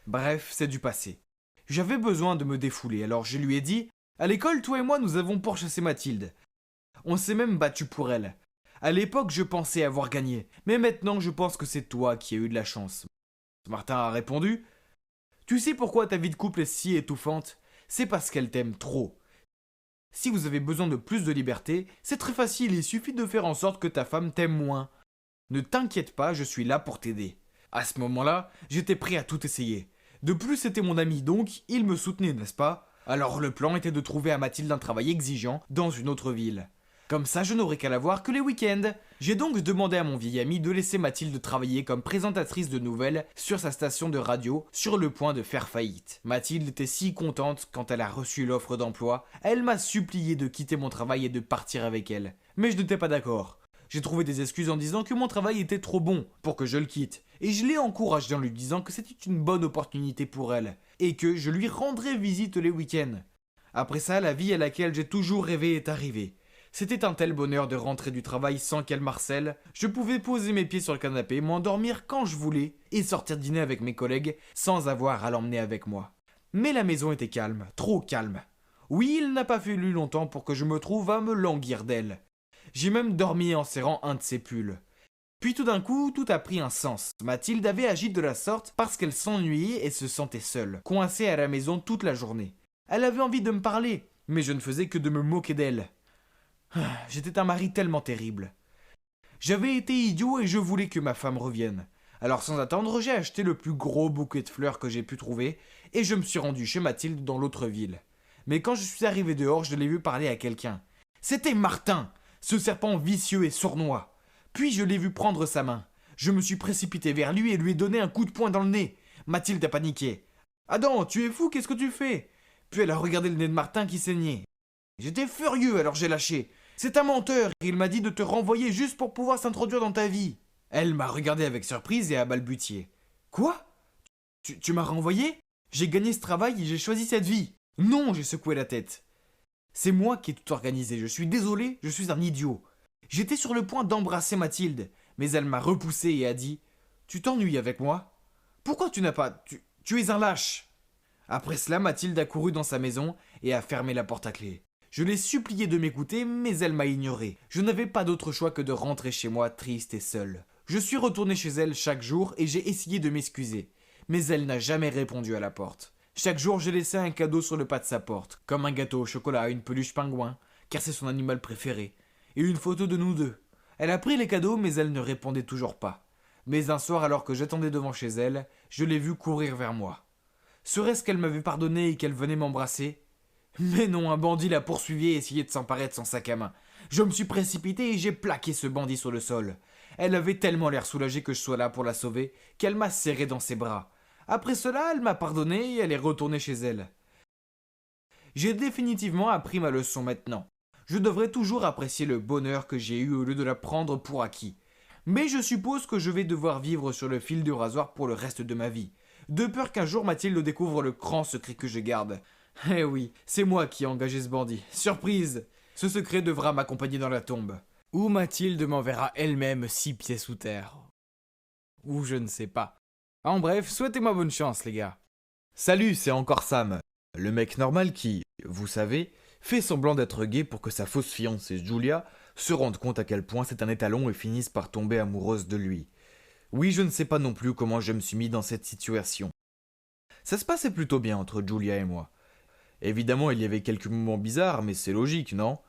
Speaker 2: Bref, c'est du passé. J'avais besoin de me défouler, alors je lui ai dit « À l'école, toi et moi, nous avons pourchassé Mathilde. On s'est même battu pour elle. À l'époque, je pensais avoir gagné, mais maintenant, je pense que c'est toi qui as eu de la chance. » Martin a répondu « Tu sais pourquoi ta vie de couple est si étouffante? C'est parce qu'elle t'aime trop. Si vous avez besoin de plus de liberté, c'est très facile, il suffit de faire en sorte que ta femme t'aime moins. Ne t'inquiète pas, je suis là pour t'aider. » À ce moment-là, j'étais prêt à tout essayer. De plus, c'était mon ami, donc il me soutenait, n'est-ce pas? Alors le plan était de trouver à Mathilde un travail exigeant dans une autre ville. Comme ça, je n'aurais qu'à la voir que les week-ends. J'ai donc demandé à mon vieil ami de laisser Mathilde travailler comme présentatrice de nouvelles sur sa station de radio sur le point de faire faillite. Mathilde était si contente quand elle a reçu l'offre d'emploi, elle m'a supplié de quitter mon travail et de partir avec elle. Mais je n'étais pas d'accord. J'ai trouvé des excuses en disant que mon travail était trop bon pour que je le quitte, et je l'ai encouragée en lui disant que c'était une bonne opportunité pour elle, et que je lui rendrais visite les week-ends. Après ça, la vie à laquelle j'ai toujours rêvé est arrivée. C'était un tel bonheur de rentrer du travail sans qu'elle m'harcèle. Je pouvais poser mes pieds sur le canapé, m'endormir quand je voulais, et sortir dîner avec mes collègues sans avoir à l'emmener avec moi. Mais la maison était calme, trop calme. Oui, il n'a pas fallu longtemps pour que je me trouve à me languir d'elle. J'ai même dormi en serrant un de ses pulls. Puis tout d'un coup, tout a pris un sens. Mathilde avait agi de la sorte parce qu'elle s'ennuyait et se sentait seule, coincée à la maison toute la journée. Elle avait envie de me parler, mais je ne faisais que de me moquer d'elle. J'étais un mari tellement terrible. J'avais été idiot et je voulais que ma femme revienne. Alors sans attendre, j'ai acheté le plus gros bouquet de fleurs que j'ai pu trouver et je me suis rendu chez Mathilde dans l'autre ville. Mais quand je suis arrivé dehors, je l'ai vu parler à quelqu'un. C'était Martin, ce serpent vicieux et sournois. Puis je l'ai vu prendre sa main. Je me suis précipité vers lui et lui ai donné un coup de poing dans le nez. Mathilde a paniqué. « Adam, tu es fou, qu'est-ce que tu fais ?» Puis elle a regardé le nez de Martin qui saignait. J'étais furieux, alors j'ai lâché. « C'est un menteur, il m'a dit de te renvoyer juste pour pouvoir s'introduire dans ta vie. » Elle m'a regardé avec surprise et a balbutié. « Quoi ? Tu m'as renvoyé ? J'ai gagné ce travail et j'ai choisi cette vie. » Non, j'ai secoué la tête. C'est moi qui ai tout organisé, je suis désolé, je suis un idiot. J'étais sur le point d'embrasser Mathilde, mais elle m'a repoussé et a dit « Tu t'ennuies avec moi ? Pourquoi tu n'as pas... Tu es un lâche !» Après cela, Mathilde a couru dans sa maison et a fermé la porte à clé. Je l'ai supplié de m'écouter, mais elle m'a ignoré. Je n'avais pas d'autre choix que de rentrer chez moi triste et seule. Je suis retourné chez elle chaque jour et j'ai essayé de m'excuser. Mais elle n'a jamais répondu à la porte. Chaque jour, j'ai laissé un cadeau sur le pas de sa porte, comme un gâteau au chocolat, une peluche pingouin, car c'est son animal préféré, et une photo de nous deux. Elle a pris les cadeaux, mais elle ne répondait toujours pas. Mais un soir, alors que j'attendais devant chez elle, je l'ai vue courir vers moi. Serait-ce qu'elle m'avait pardonné et qu'elle venait m'embrasser ? Mais non, un bandit l'a poursuivie et essayait de s'emparer de son sac à main. Je me suis précipité et j'ai plaqué ce bandit sur le sol. Elle avait tellement l'air soulagée que je sois là pour la sauver, qu'elle m'a serré dans ses bras. Après cela, elle m'a pardonné et elle est retournée chez elle. J'ai définitivement appris ma leçon maintenant. Je devrais toujours apprécier le bonheur que j'ai eu au lieu de la prendre pour acquis. Mais je suppose que je vais devoir vivre sur le fil du rasoir pour le reste de ma vie, de peur qu'un jour Mathilde découvre le grand secret que je garde. Eh oui, c'est moi qui ai engagé ce bandit. Surprise ! Ce secret devra m'accompagner dans la tombe. Ou Mathilde m'enverra elle-même 6 pieds sous terre. Ou je ne sais pas. En bref, souhaitez-moi bonne chance, les gars. Salut, c'est encore Sam. Le mec normal qui, vous savez, fait semblant d'être gay pour que sa fausse fiancée Julia se rende compte à quel point c'est un étalon et finisse par tomber amoureuse de lui. Oui, je ne sais pas non plus comment je me suis mis dans cette situation. Ça se passait plutôt bien entre Julia et moi. Évidemment, il y avait quelques moments bizarres, mais c'est logique, non ?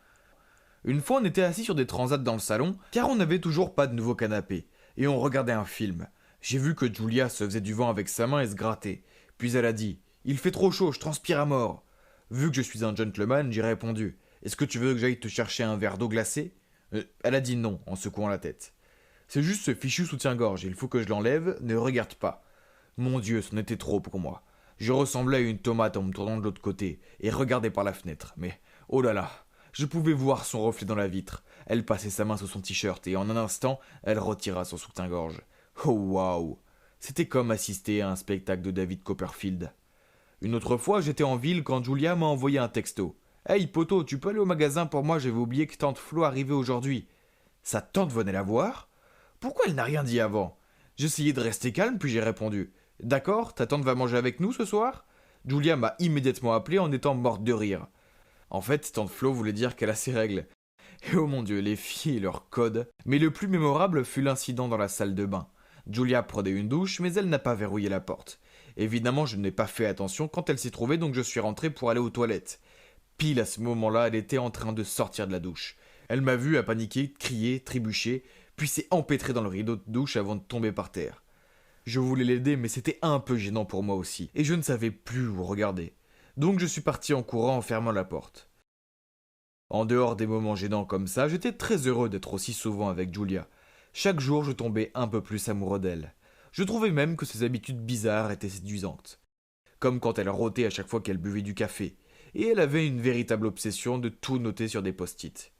Speaker 2: Une fois, on était assis sur des transats dans le salon, car on n'avait toujours pas de nouveau canapé, et on regardait un film. J'ai vu que Julia se faisait du vent avec sa main et se grattait. Puis elle a dit « Il fait trop chaud, je transpire à mort ». Vu que je suis un gentleman, j'ai répondu « Est-ce que tu veux que j'aille te chercher un verre d'eau glacée ?» Elle a dit non, en secouant la tête. « C'est juste ce fichu soutien-gorge, il faut que je l'enlève, ne regarde pas. » Mon Dieu, c'en était trop pour moi. Je ressemblais à une tomate en me tournant de l'autre côté, et regardais par la fenêtre, mais oh là là, je pouvais voir son reflet dans la vitre. Elle passait sa main sous son t-shirt, et en un instant, elle retira son soutien-gorge. Oh waouh! C'était comme assister à un spectacle de David Copperfield. Une autre fois, j'étais en ville quand Julia m'a envoyé un texto. « Hey poto, tu peux aller au magasin pour moi, j'avais oublié que tante Flo arrivait aujourd'hui. » Sa tante venait la voir ? Pourquoi elle n'a rien dit avant ? J'essayais de rester calme, puis j'ai répondu « D'accord, ta tante va manger avec nous ce soir ?» Julia m'a immédiatement appelé en étant morte de rire. En fait, tante Flo voulait dire qu'elle a ses règles. Et oh mon Dieu, les filles et leurs codes. Mais le plus mémorable fut l'incident dans la salle de bain. Julia prenait une douche, mais elle n'a pas verrouillé la porte. Évidemment, je n'ai pas fait attention quand elle s'y trouvait, donc je suis rentré pour aller aux toilettes. Pile à ce moment-là, elle était en train de sortir de la douche. Elle m'a vu, a paniqué, crié, trébuché, puis s'est empêtrée dans le rideau de douche avant de tomber par terre. Je voulais l'aider, mais c'était un peu gênant pour moi aussi, et je ne savais plus où regarder. Donc je suis parti en courant en fermant la porte. En dehors des moments gênants comme ça, j'étais très heureux d'être aussi souvent avec Julia. Chaque jour, je tombais un peu plus amoureux d'elle. Je trouvais même que ses habitudes bizarres étaient séduisantes. Comme quand elle rôtait à chaque fois qu'elle buvait du café. Et elle avait une véritable obsession de tout noter sur des post-it.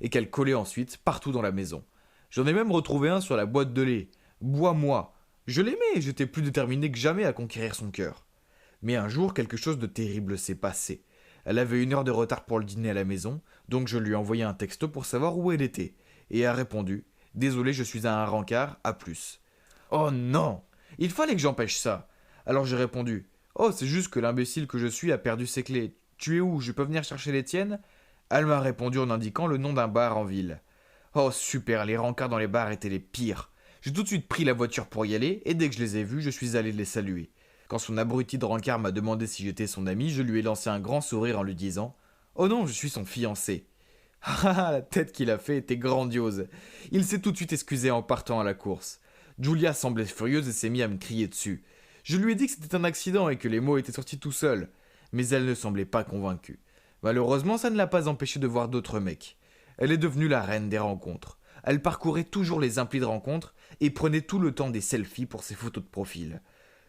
Speaker 2: Et qu'elle collait ensuite partout dans la maison. J'en ai même retrouvé un sur la boîte de lait. « Bois-moi ». Je l'aimais et j'étais plus déterminé que jamais à conquérir son cœur. Mais un jour, quelque chose de terrible s'est passé. Elle avait 1 heure de retard pour le dîner à la maison, donc je lui ai envoyé un texto pour savoir où elle était, et a répondu « Désolé, je suis à un rencard, à plus ». Oh non! Il fallait que j'empêche ça. Alors j'ai répondu « Oh, c'est juste que l'imbécile que je suis a perdu ses clés. Tu es où? Je peux venir chercher les tiennes ?» Elle m'a répondu en indiquant le nom d'un bar en ville. Oh super, les rencards dans les bars étaient les pires. J'ai tout de suite pris la voiture pour y aller, et dès que je les ai vus, je suis allé les saluer. Quand son abruti de rencard m'a demandé si j'étais son ami, je lui ai lancé un grand sourire en lui disant « Oh non, je suis son fiancé !» Ah, la tête qu'il a fait était grandiose. Il s'est tout de suite excusé en partant à la course. Julia semblait furieuse et s'est mise à me crier dessus. Je lui ai dit que c'était un accident et que les mots étaient sortis tout seuls, mais elle ne semblait pas convaincue. Malheureusement, ça ne l'a pas empêchée de voir d'autres mecs. Elle est devenue la reine des rencontres. Elle parcourait toujours les applis de rencontres et prenait tout le temps des selfies pour ses photos de profil.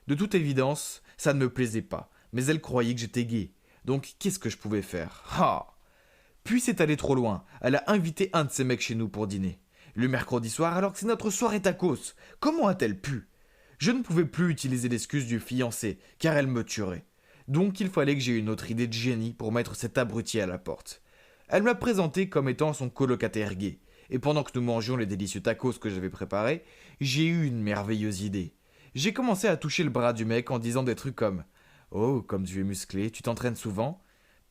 Speaker 2: De toute évidence, ça ne me plaisait pas, mais elle croyait que j'étais gay. Donc qu'est-ce que je pouvais faire? Ah! Puis c'est allé trop loin. Elle a invité un de ses mecs chez nous pour dîner. Le mercredi soir, alors que c'est notre soirée tacos. Comment a-t-elle pu? Je ne pouvais plus utiliser l'excuse du fiancé, car elle me tuerait. Donc il fallait que j'aie une autre idée de génie pour mettre cet abruti à la porte. Elle m'a présenté comme étant son colocataire gay, et pendant que nous mangions les délicieux tacos que j'avais préparés, j'ai eu une merveilleuse idée. J'ai commencé à toucher le bras du mec en disant des trucs comme « Oh, comme tu es musclé, tu t'entraînes souvent ?»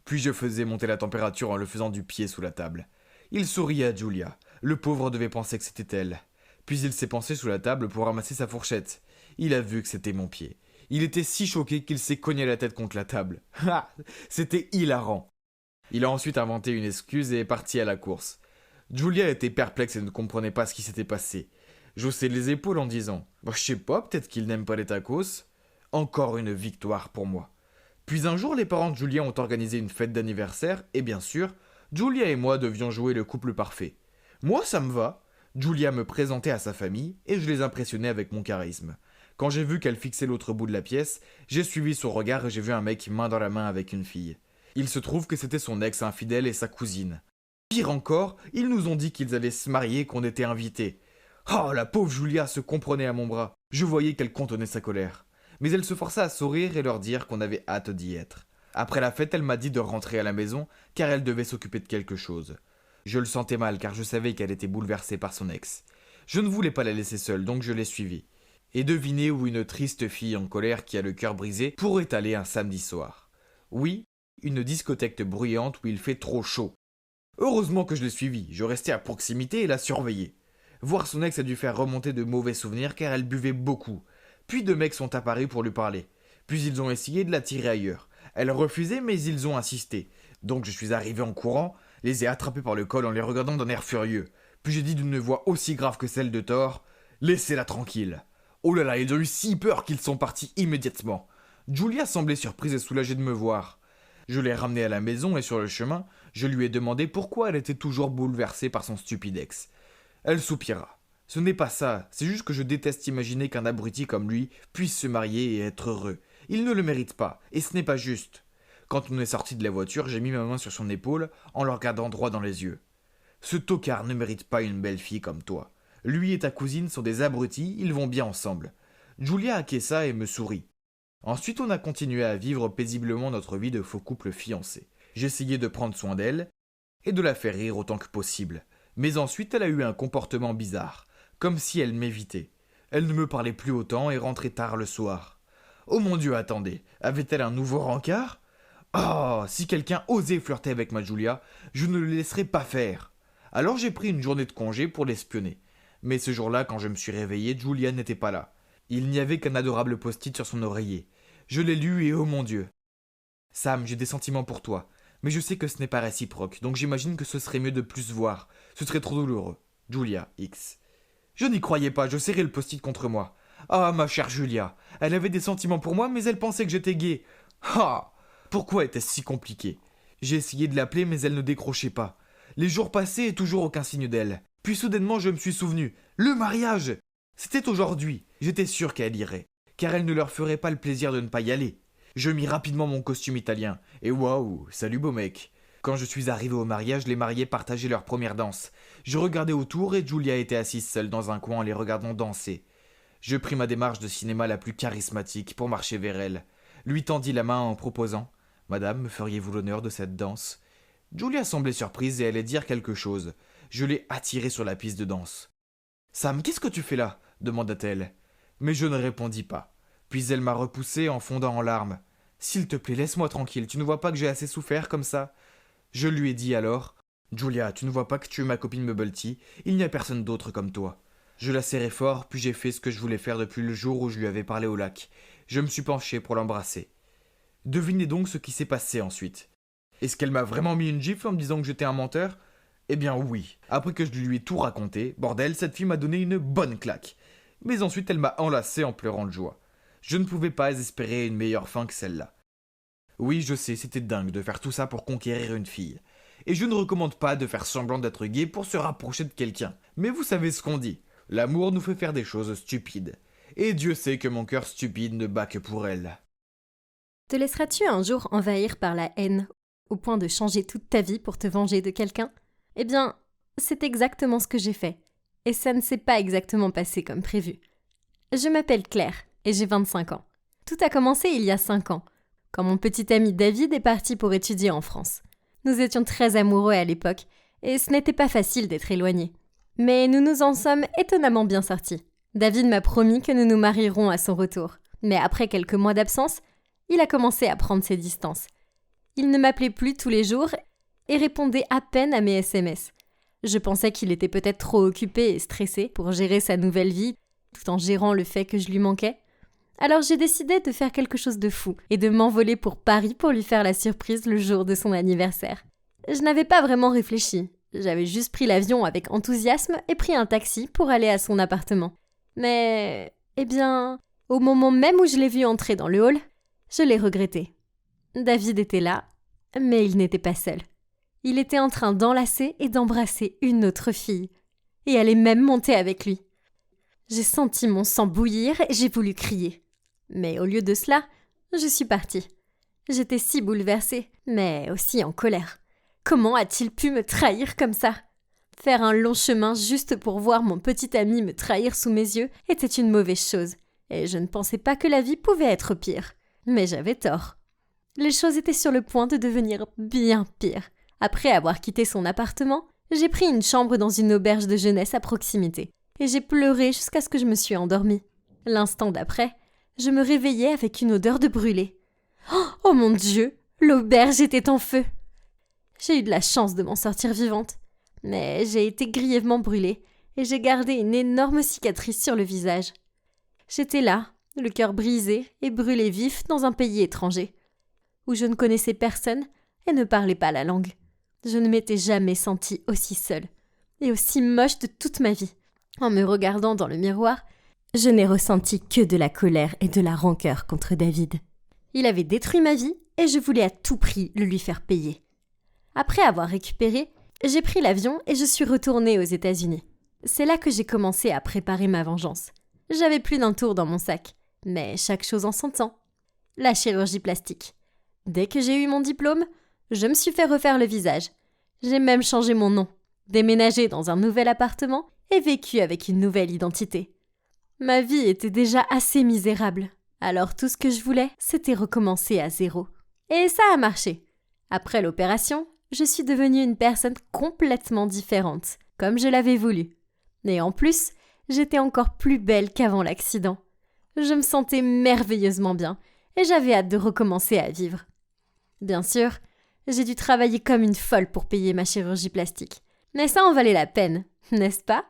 Speaker 2: Puis je faisais monter la température en le faisant du pied sous la table. Il souriait à Julia. Le pauvre devait penser que c'était elle. Puis il s'est penché sous la table pour ramasser sa fourchette. Il a vu que c'était mon pied. Il était si choqué qu'il s'est cogné la tête contre la table. Ah, c'était hilarant. Il a ensuite inventé une excuse et est parti à la course. Julia était perplexe et ne comprenait pas ce qui s'était passé. J'haussais les épaules en disant « Je sais pas, peut-être qu'il n'aime pas les tacos. » Encore une victoire pour moi. Puis un jour, les parents de Julia ont organisé une fête d'anniversaire et bien sûr, Julia et moi devions jouer le couple parfait. Moi, ça me va. Julia me présentait à sa famille et je les impressionnais avec mon charisme. Quand j'ai vu qu'elle fixait l'autre bout de la pièce, j'ai suivi son regard et j'ai vu un mec main dans la main avec une fille. Il se trouve que c'était son ex infidèle et sa cousine. Pire encore, ils nous ont dit qu'ils allaient se marier et qu'on était invités. Oh, la pauvre Julia se comprenait à mon bras. Je voyais qu'elle contenait sa colère. Mais elle se força à sourire et leur dire qu'on avait hâte d'y être. Après la fête, elle m'a dit de rentrer à la maison car elle devait s'occuper de quelque chose. Je le sentais mal car je savais qu'elle était bouleversée par son ex. Je ne voulais pas la laisser seule, donc je l'ai suivie. Et devinez où une triste fille en colère qui a le cœur brisé pourrait aller un samedi soir. Oui, une discothèque bruyante où il fait trop chaud. Heureusement que je l'ai suivie, je restais à proximité et la surveillais. Voir son ex a dû faire remonter de mauvais souvenirs car elle buvait beaucoup. Puis 2 mecs sont apparus pour lui parler. Puis ils ont essayé de la tirer ailleurs. Elle refusait mais ils ont insisté. Donc je suis arrivé en courant, les ai attrapés par le col en les regardant d'un air furieux. Puis j'ai dit d'une voix aussi grave que celle de Thor « Laissez-la tranquille !» Oh là là, ils ont eu si peur qu'ils sont partis immédiatement. Julia semblait surprise et soulagée de me voir. Je l'ai ramenée à la maison et sur le chemin, je lui ai demandé pourquoi elle était toujours bouleversée par son stupide ex. Elle soupira. Ce n'est pas ça, c'est juste que je déteste imaginer qu'un abruti comme lui puisse se marier et être heureux. Il ne le mérite pas, et ce n'est pas juste. Quand on est sorti de la voiture, j'ai mis ma main sur son épaule en le regardant droit dans les yeux. Ce tocard ne mérite pas une belle fille comme toi. Lui et ta cousine sont des abrutis, ils vont bien ensemble. Julia acquiesça et me sourit. Ensuite, on a continué à vivre paisiblement notre vie de faux couple fiancé. J'essayais de prendre soin d'elle et de la faire rire autant que possible. Mais ensuite, elle a eu un comportement bizarre, comme si elle m'évitait. Elle ne me parlait plus autant et rentrait tard le soir. Oh mon Dieu, attendez, avait-elle un nouveau rencard? Oh, si quelqu'un osait flirter avec ma Julia, je ne le laisserais pas faire. Alors j'ai pris une journée de congé pour l'espionner. Mais ce jour-là, quand je me suis réveillé, Julia n'était pas là. Il n'y avait qu'un adorable post-it sur son oreiller. Je l'ai lu et oh mon Dieu. Sam, j'ai des sentiments pour toi, mais je sais que ce n'est pas réciproque, donc j'imagine que ce serait mieux de plus se voir. Ce serait trop douloureux. Julia, X. Je n'y croyais pas, je serrais le post-it contre moi. Ah, ma chère Julia, elle avait des sentiments pour moi, mais elle pensait que j'étais gay. Ah! Pourquoi était-ce si compliqué? J'ai essayé de l'appeler, mais elle ne décrochait pas. Les jours passaient et toujours aucun signe d'elle. Puis soudainement, je me suis souvenu. Le mariage! C'était aujourd'hui. J'étais sûr qu'elle irait, car elle ne leur ferait pas le plaisir de ne pas y aller. Je mis rapidement mon costume italien, et waouh, salut beau mec. Quand je suis arrivé au mariage, les mariés partageaient leur première danse. Je regardais autour et Julia était assise seule dans un coin en les regardant danser. Je pris ma démarche de cinéma la plus charismatique pour marcher vers elle, lui tendis la main en proposant « Madame, me feriez-vous l'honneur de cette danse ?» Julia semblait surprise et allait dire quelque chose. Je l'ai attirée sur la piste de danse. « Sam, qu'est-ce que tu fais là ?» demanda-t-elle. Mais je ne répondis pas. Puis elle m'a repoussé en fondant en larmes. « S'il te plaît, laisse-moi tranquille, tu ne vois pas que j'ai assez souffert comme ça ?» Je lui ai dit alors « Julia, tu ne vois pas que tu es ma copine Bubble Tea, il n'y a personne d'autre comme toi. » Je la serrai fort, puis j'ai fait ce que je voulais faire depuis le jour où je lui avais parlé au lac. Je me suis penché pour l'embrasser. Devinez donc ce qui s'est passé ensuite. Est-ce qu'elle m'a vraiment mis une gifle en me disant que j'étais un menteur ? Eh bien oui. Après que je lui ai tout raconté, bordel, cette fille m'a donné une bonne claque. Mais ensuite elle m'a enlacé en pleurant de joie. Je ne pouvais pas espérer une meilleure fin que celle-là. Oui, je sais, c'était dingue de faire tout ça pour conquérir une fille. Et je ne recommande pas de faire semblant d'être gay pour se rapprocher de quelqu'un. Mais vous savez ce qu'on dit. L'amour nous fait faire des choses stupides. Et Dieu sait que mon cœur stupide ne bat que pour elle.
Speaker 1: Te laisseras-tu un jour envahir par la haine, au point de changer toute ta vie pour te venger de quelqu'un ? Eh bien, c'est exactement ce que j'ai fait. Et ça ne s'est pas exactement passé comme prévu. Je m'appelle Claire et j'ai 25 ans. Tout a commencé il y a 5 ans, quand mon petit ami David est parti pour étudier en France. Nous étions très amoureux à l'époque et ce n'était pas facile d'être éloignés. Mais nous nous en sommes étonnamment bien sortis. David m'a promis que nous nous marierons à son retour. Mais après quelques mois d'absence, il a commencé à prendre ses distances. Il ne m'appelait plus tous les jours et répondait à peine à mes SMS. Je pensais qu'il était peut-être trop occupé et stressé pour gérer sa nouvelle vie, tout en gérant le fait que je lui manquais. Alors j'ai décidé de faire quelque chose de fou et de m'envoler pour Paris pour lui faire la surprise le jour de son anniversaire. Je n'avais pas vraiment réfléchi. J'avais juste pris l'avion avec enthousiasme et pris un taxi pour aller à son appartement. Mais, eh bien, au moment même où je l'ai vu entrer dans le hall, je l'ai regretté. David était là, mais il n'était pas seul. Il était en train d'enlacer et d'embrasser une autre fille. Et elle est même montée avec lui. J'ai senti mon sang bouillir et j'ai voulu crier. Mais au lieu de cela, je suis partie. J'étais si bouleversée, mais aussi en colère. Comment a-t-il pu me trahir comme ça ? Faire un long chemin juste pour voir mon petit ami me trahir sous mes yeux était une mauvaise chose, et je ne pensais pas que la vie pouvait être pire. Mais j'avais tort. Les choses étaient sur le point de devenir bien pire. Après avoir quitté son appartement, j'ai pris une chambre dans une auberge de jeunesse à proximité, et j'ai pleuré jusqu'à ce que je me suis endormie. L'instant d'après, je me réveillais avec une odeur de brûlé. Oh mon Dieu, l'auberge était en feu. J'ai eu de la chance de m'en sortir vivante, mais j'ai été grièvement brûlée et j'ai gardé une énorme cicatrice sur le visage. J'étais là, le cœur brisé et brûlé vif dans un pays étranger, où je ne connaissais personne et ne parlais pas la langue. Je ne m'étais jamais sentie aussi seule et aussi moche de toute ma vie. En me regardant dans le miroir, je n'ai ressenti que de la colère et de la rancœur contre David. Il avait détruit ma vie et je voulais à tout prix le lui faire payer. Après avoir récupéré, j'ai pris l'avion et je suis retournée aux États-Unis. C'est là que j'ai commencé à préparer ma vengeance. J'avais plus d'un tour dans mon sac, mais chaque chose en son temps. La chirurgie plastique. Dès que j'ai eu mon diplôme, je me suis fait refaire le visage. J'ai même changé mon nom, déménagé dans un nouvel appartement et vécu avec une nouvelle identité. Ma vie était déjà assez misérable, alors tout ce que je voulais, c'était recommencer à zéro. Et ça a marché. Après l'opération, je suis devenue une personne complètement différente, comme je l'avais voulu. Et en plus, j'étais encore plus belle qu'avant l'accident. Je me sentais merveilleusement bien et j'avais hâte de recommencer à vivre. Bien sûr, j'ai dû travailler comme une folle pour payer ma chirurgie plastique. Mais ça en valait la peine, n'est-ce pas ?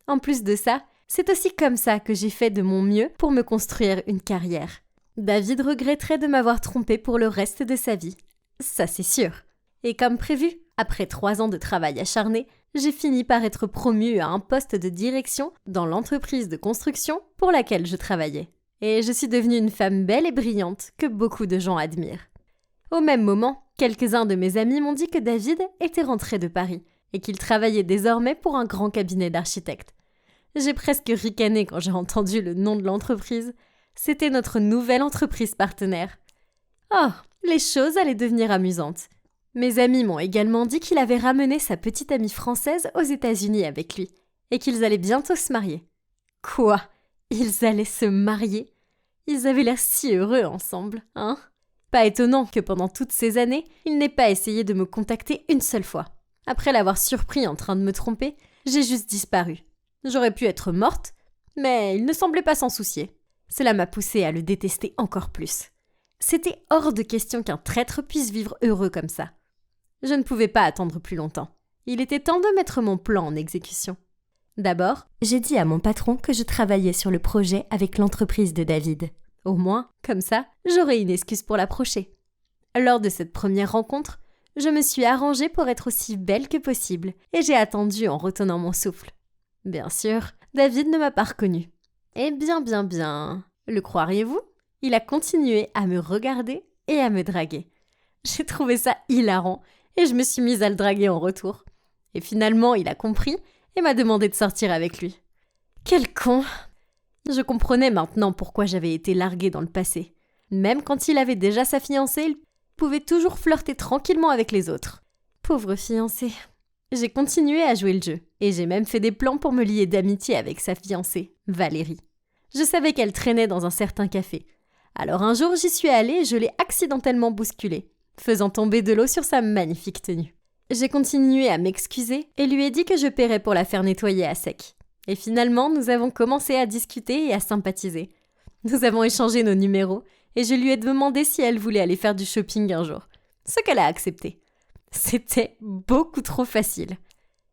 Speaker 1: En plus de ça, c'est aussi comme ça que j'ai fait de mon mieux pour me construire une carrière. David regretterait de m'avoir trompée pour le reste de sa vie. Ça c'est sûr. Et comme prévu, après 3 ans de travail acharné, j'ai fini par être promue à un poste de direction dans l'entreprise de construction pour laquelle je travaillais. Et je suis devenue une femme belle et brillante que beaucoup de gens admirent. Au même moment, quelques-uns de mes amis m'ont dit que David était rentré de Paris et qu'il travaillait désormais pour un grand cabinet d'architectes. J'ai presque ricané quand j'ai entendu le nom de l'entreprise. C'était notre nouvelle entreprise partenaire. Oh, les choses allaient devenir amusantes. Mes amis m'ont également dit qu'il avait ramené sa petite amie française aux États-Unis avec lui et qu'ils allaient bientôt se marier. Quoi ? Ils allaient se marier. Ils avaient l'air si heureux ensemble, hein? Pas étonnant que pendant toutes ces années, il n'ait pas essayé de me contacter une seule fois. Après l'avoir surpris en train de me tromper, j'ai juste disparu. J'aurais pu être morte, mais il ne semblait pas s'en soucier. Cela m'a poussée à le détester encore plus. C'était hors de question qu'un traître puisse vivre heureux comme ça. Je ne pouvais pas attendre plus longtemps. Il était temps de mettre mon plan en exécution. D'abord, j'ai dit à mon patron que je travaillais sur le projet avec l'entreprise de David. Au moins, comme ça, j'aurai une excuse pour l'approcher. Lors de cette première rencontre, je me suis arrangée pour être aussi belle que possible et j'ai attendu en retenant mon souffle. Bien sûr, David ne m'a pas reconnue. Eh bien, le croiriez-vous? Il a continué à me regarder et à me draguer. J'ai trouvé ça hilarant et je me suis mise à le draguer en retour. Et finalement, il a compris et m'a demandé de sortir avec lui. Quel con! Je comprenais maintenant pourquoi j'avais été larguée dans le passé. Même quand il avait déjà sa fiancée, il pouvait toujours flirter tranquillement avec les autres. Pauvre fiancé. J'ai continué à jouer le jeu et j'ai même fait des plans pour me lier d'amitié avec sa fiancée, Valérie. Je savais qu'elle traînait dans un certain café. Alors un jour, j'y suis allée et je l'ai accidentellement bousculée, faisant tomber de l'eau sur sa magnifique tenue. J'ai continué à m'excuser et lui ai dit que je paierais pour la faire nettoyer à sec. Et finalement, nous avons commencé à discuter et à sympathiser. Nous avons échangé nos numéros et je lui ai demandé si elle voulait aller faire du shopping un jour, ce qu'elle a accepté. C'était beaucoup trop facile.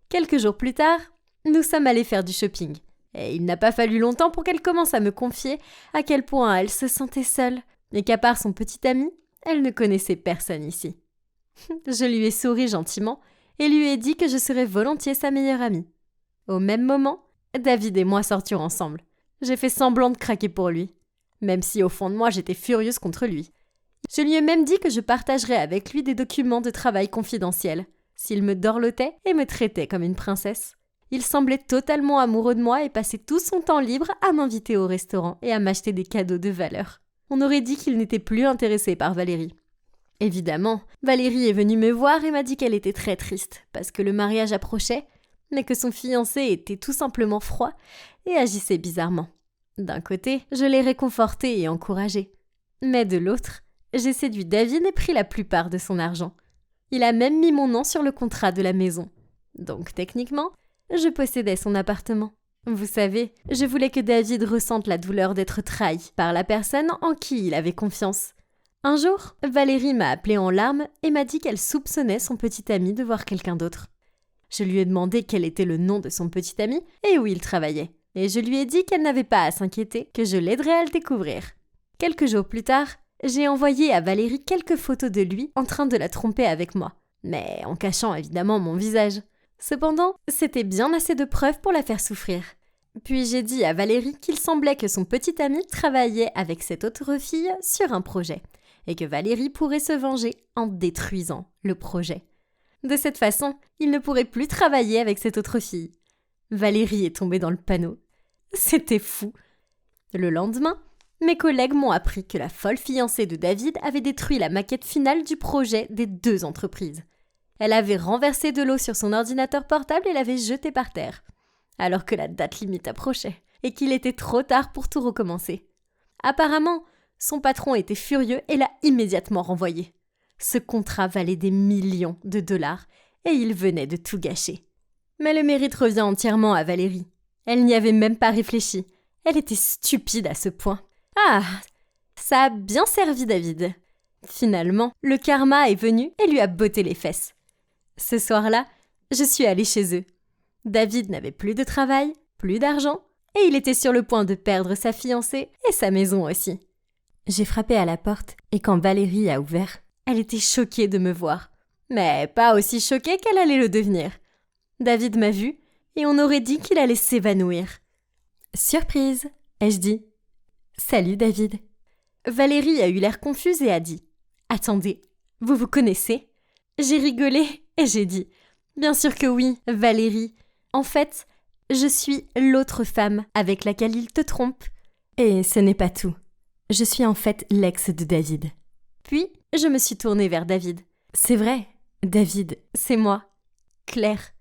Speaker 1: Quelques jours plus tard, nous sommes allés faire du shopping. Et il n'a pas fallu longtemps pour qu'elle commence à me confier à quel point elle se sentait seule et qu'à part son petit ami, elle ne connaissait personne ici. Je lui ai souri gentiment et lui ai dit que je serais volontiers sa meilleure amie. Au même moment, David et moi sortions ensemble. J'ai fait semblant de craquer pour lui, même si au fond de moi j'étais furieuse contre lui. Je lui ai même dit que je partagerais avec lui des documents de travail confidentiels, s'il me dorlotait et me traitait comme une princesse. Il semblait totalement amoureux de moi et passait tout son temps libre à m'inviter au restaurant et à m'acheter des cadeaux de valeur. On aurait dit qu'il n'était plus intéressé par Valérie. Évidemment, Valérie est venue me voir et m'a dit qu'elle était très triste parce que le mariage approchait, mais que son fiancé était tout simplement froid et agissait bizarrement. D'un côté, je l'ai réconforté et encouragé. Mais de l'autre, j'ai séduit David et pris la plupart de son argent. Il a même mis mon nom sur le contrat de la maison. Donc techniquement, je possédais son appartement. Vous savez, je voulais que David ressente la douleur d'être trahi par la personne en qui il avait confiance. Un jour, Valérie m'a appelée en larmes et m'a dit qu'elle soupçonnait son petit ami de voir quelqu'un d'autre. Je lui ai demandé quel était le nom de son petit ami et où il travaillait. Et je lui ai dit qu'elle n'avait pas à s'inquiéter, que je l'aiderais à le découvrir. Quelques jours plus tard, j'ai envoyé à Valérie quelques photos de lui en train de la tromper avec moi, mais en cachant évidemment mon visage. Cependant, c'était bien assez de preuves pour la faire souffrir. Puis j'ai dit à Valérie qu'il semblait que son petit ami travaillait avec cette autre fille sur un projet, et que Valérie pourrait se venger en détruisant le projet. De cette façon, il ne pourrait plus travailler avec cette autre fille. Valérie est tombée dans le panneau. C'était fou. Le lendemain, mes collègues m'ont appris que la folle fiancée de David avait détruit la maquette finale du projet des deux entreprises. Elle avait renversé de l'eau sur son ordinateur portable et l'avait jeté par terre, alors que la date limite approchait et qu'il était trop tard pour tout recommencer. Apparemment, son patron était furieux et l'a immédiatement renvoyé. Ce contrat valait des millions de dollars et il venait de tout gâcher. Mais le mérite revient entièrement à Valérie. Elle n'y avait même pas réfléchi. Elle était stupide à ce point. Ah, ça a bien servi David. Finalement, le karma est venu et lui a botté les fesses. Ce soir-là, je suis allée chez eux. David n'avait plus de travail, plus d'argent, et il était sur le point de perdre sa fiancée et sa maison aussi. J'ai frappé à la porte et quand Valérie a ouvert, elle était choquée de me voir, mais pas aussi choquée qu'elle allait le devenir. David m'a vue et on aurait dit qu'il allait s'évanouir. « Surprise !» ai-je dit. « Salut David !» Valérie a eu l'air confuse et a dit « Attendez, vous vous connaissez ?» J'ai rigolé et j'ai dit « Bien sûr que oui, Valérie. En fait, je suis l'autre femme avec laquelle il te trompe. Et ce n'est pas tout. Je suis en fait l'ex de David. » Puis, je me suis tournée vers David. « C'est vrai, David, c'est moi. Claire. »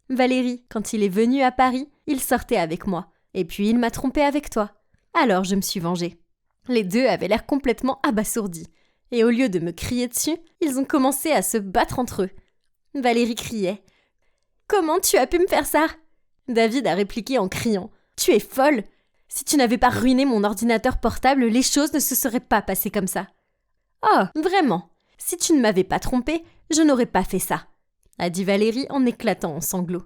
Speaker 1: Valérie, quand il est venu à Paris, il sortait avec moi. Et puis il m'a trompée avec toi. Alors je me suis vengée. Les deux avaient l'air complètement abasourdis. Et au lieu de me crier dessus, ils ont commencé à se battre entre eux. Valérie criait. « Comment tu as pu me faire ça ?» David a répliqué en criant. « Tu es folle ! Si tu n'avais pas ruiné mon ordinateur portable, les choses ne se seraient pas passées comme ça. »« Oh, vraiment ? Si tu ne m'avais pas trompée, je n'aurais pas fait ça !» a dit Valérie en éclatant en sanglots.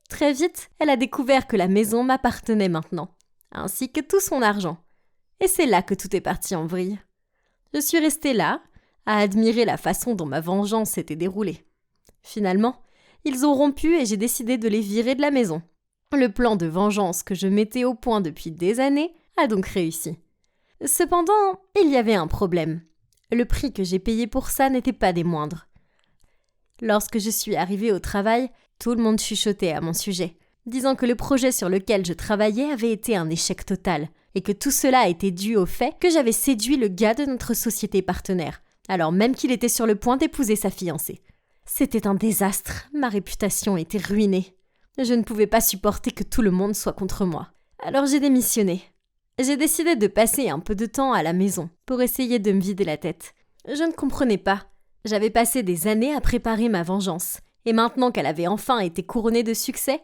Speaker 1: Très vite, elle a découvert que la maison m'appartenait maintenant, ainsi que tout son argent. Et c'est là que tout est parti en vrille. Je suis restée là, à admirer la façon dont ma vengeance s'était déroulée. Finalement, ils ont rompu et j'ai décidé de les virer de la maison. Le plan de vengeance que je mettais au point depuis des années a donc réussi. Cependant, il y avait un problème. Le prix que j'ai payé pour ça n'était pas des moindres. Lorsque je suis arrivée au travail, tout le monde chuchotait à mon sujet, disant que le projet sur lequel je travaillais avait été un échec total, et que tout cela était dû au fait que j'avais séduit le gars de notre société partenaire, alors même qu'il était sur le point d'épouser sa fiancée. C'était un désastre, ma réputation était ruinée. Je ne pouvais pas supporter que tout le monde soit contre moi. Alors j'ai démissionné. J'ai décidé de passer un peu de temps à la maison pour essayer de me vider la tête. Je ne comprenais pas. J'avais passé des années à préparer ma vengeance, et maintenant qu'elle avait enfin été couronnée de succès,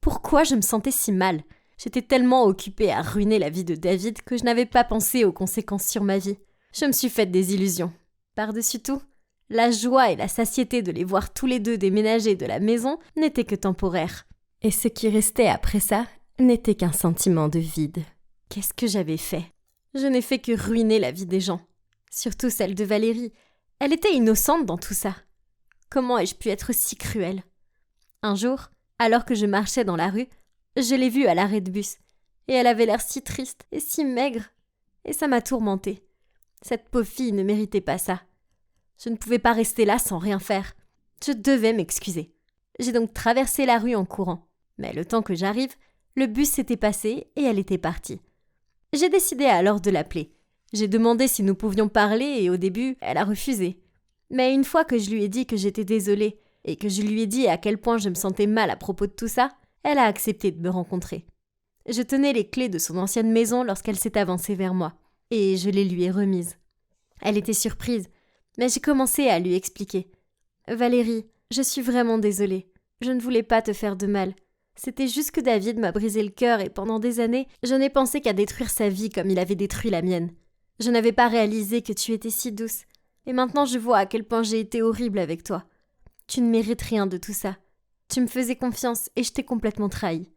Speaker 1: pourquoi je me sentais si mal ? J'étais tellement occupée à ruiner la vie de David que je n'avais pas pensé aux conséquences sur ma vie. Je me suis faite des illusions. Par-dessus tout, la joie et la satiété de les voir tous les deux déménager de la maison n'étaient que temporaires. Et ce qui restait après ça n'était qu'un sentiment de vide. Qu'est-ce que j'avais fait ? Je n'ai fait que ruiner la vie des gens. Surtout celle de Valérie. Elle était innocente dans tout ça. Comment ai-je pu être si cruelle ? Un jour, alors que je marchais dans la rue, je l'ai vue à l'arrêt de bus. Et elle avait l'air si triste et si maigre. Et ça m'a tourmentée. Cette pauvre fille ne méritait pas ça. Je ne pouvais pas rester là sans rien faire. Je devais m'excuser. J'ai donc traversé la rue en courant. Mais le temps que j'arrive, le bus s'était passé et elle était partie. J'ai décidé alors de l'appeler. J'ai demandé si nous pouvions parler et au début, elle a refusé. Mais une fois que je lui ai dit que j'étais désolée et que je lui ai dit à quel point je me sentais mal à propos de tout ça, elle a accepté de me rencontrer. Je tenais les clés de son ancienne maison lorsqu'elle s'est avancée vers moi et je les lui ai remises. Elle était surprise, mais j'ai commencé à lui expliquer. « Valérie, je suis vraiment désolée. Je ne voulais pas te faire de mal. C'était juste que David m'a brisé le cœur et pendant des années, je n'ai pensé qu'à détruire sa vie comme il avait détruit la mienne. Je n'avais pas réalisé que tu étais si douce. Et maintenant je vois à quel point j'ai été horrible avec toi. Tu ne mérites rien de tout ça. Tu me faisais confiance et je t'ai complètement trahi. »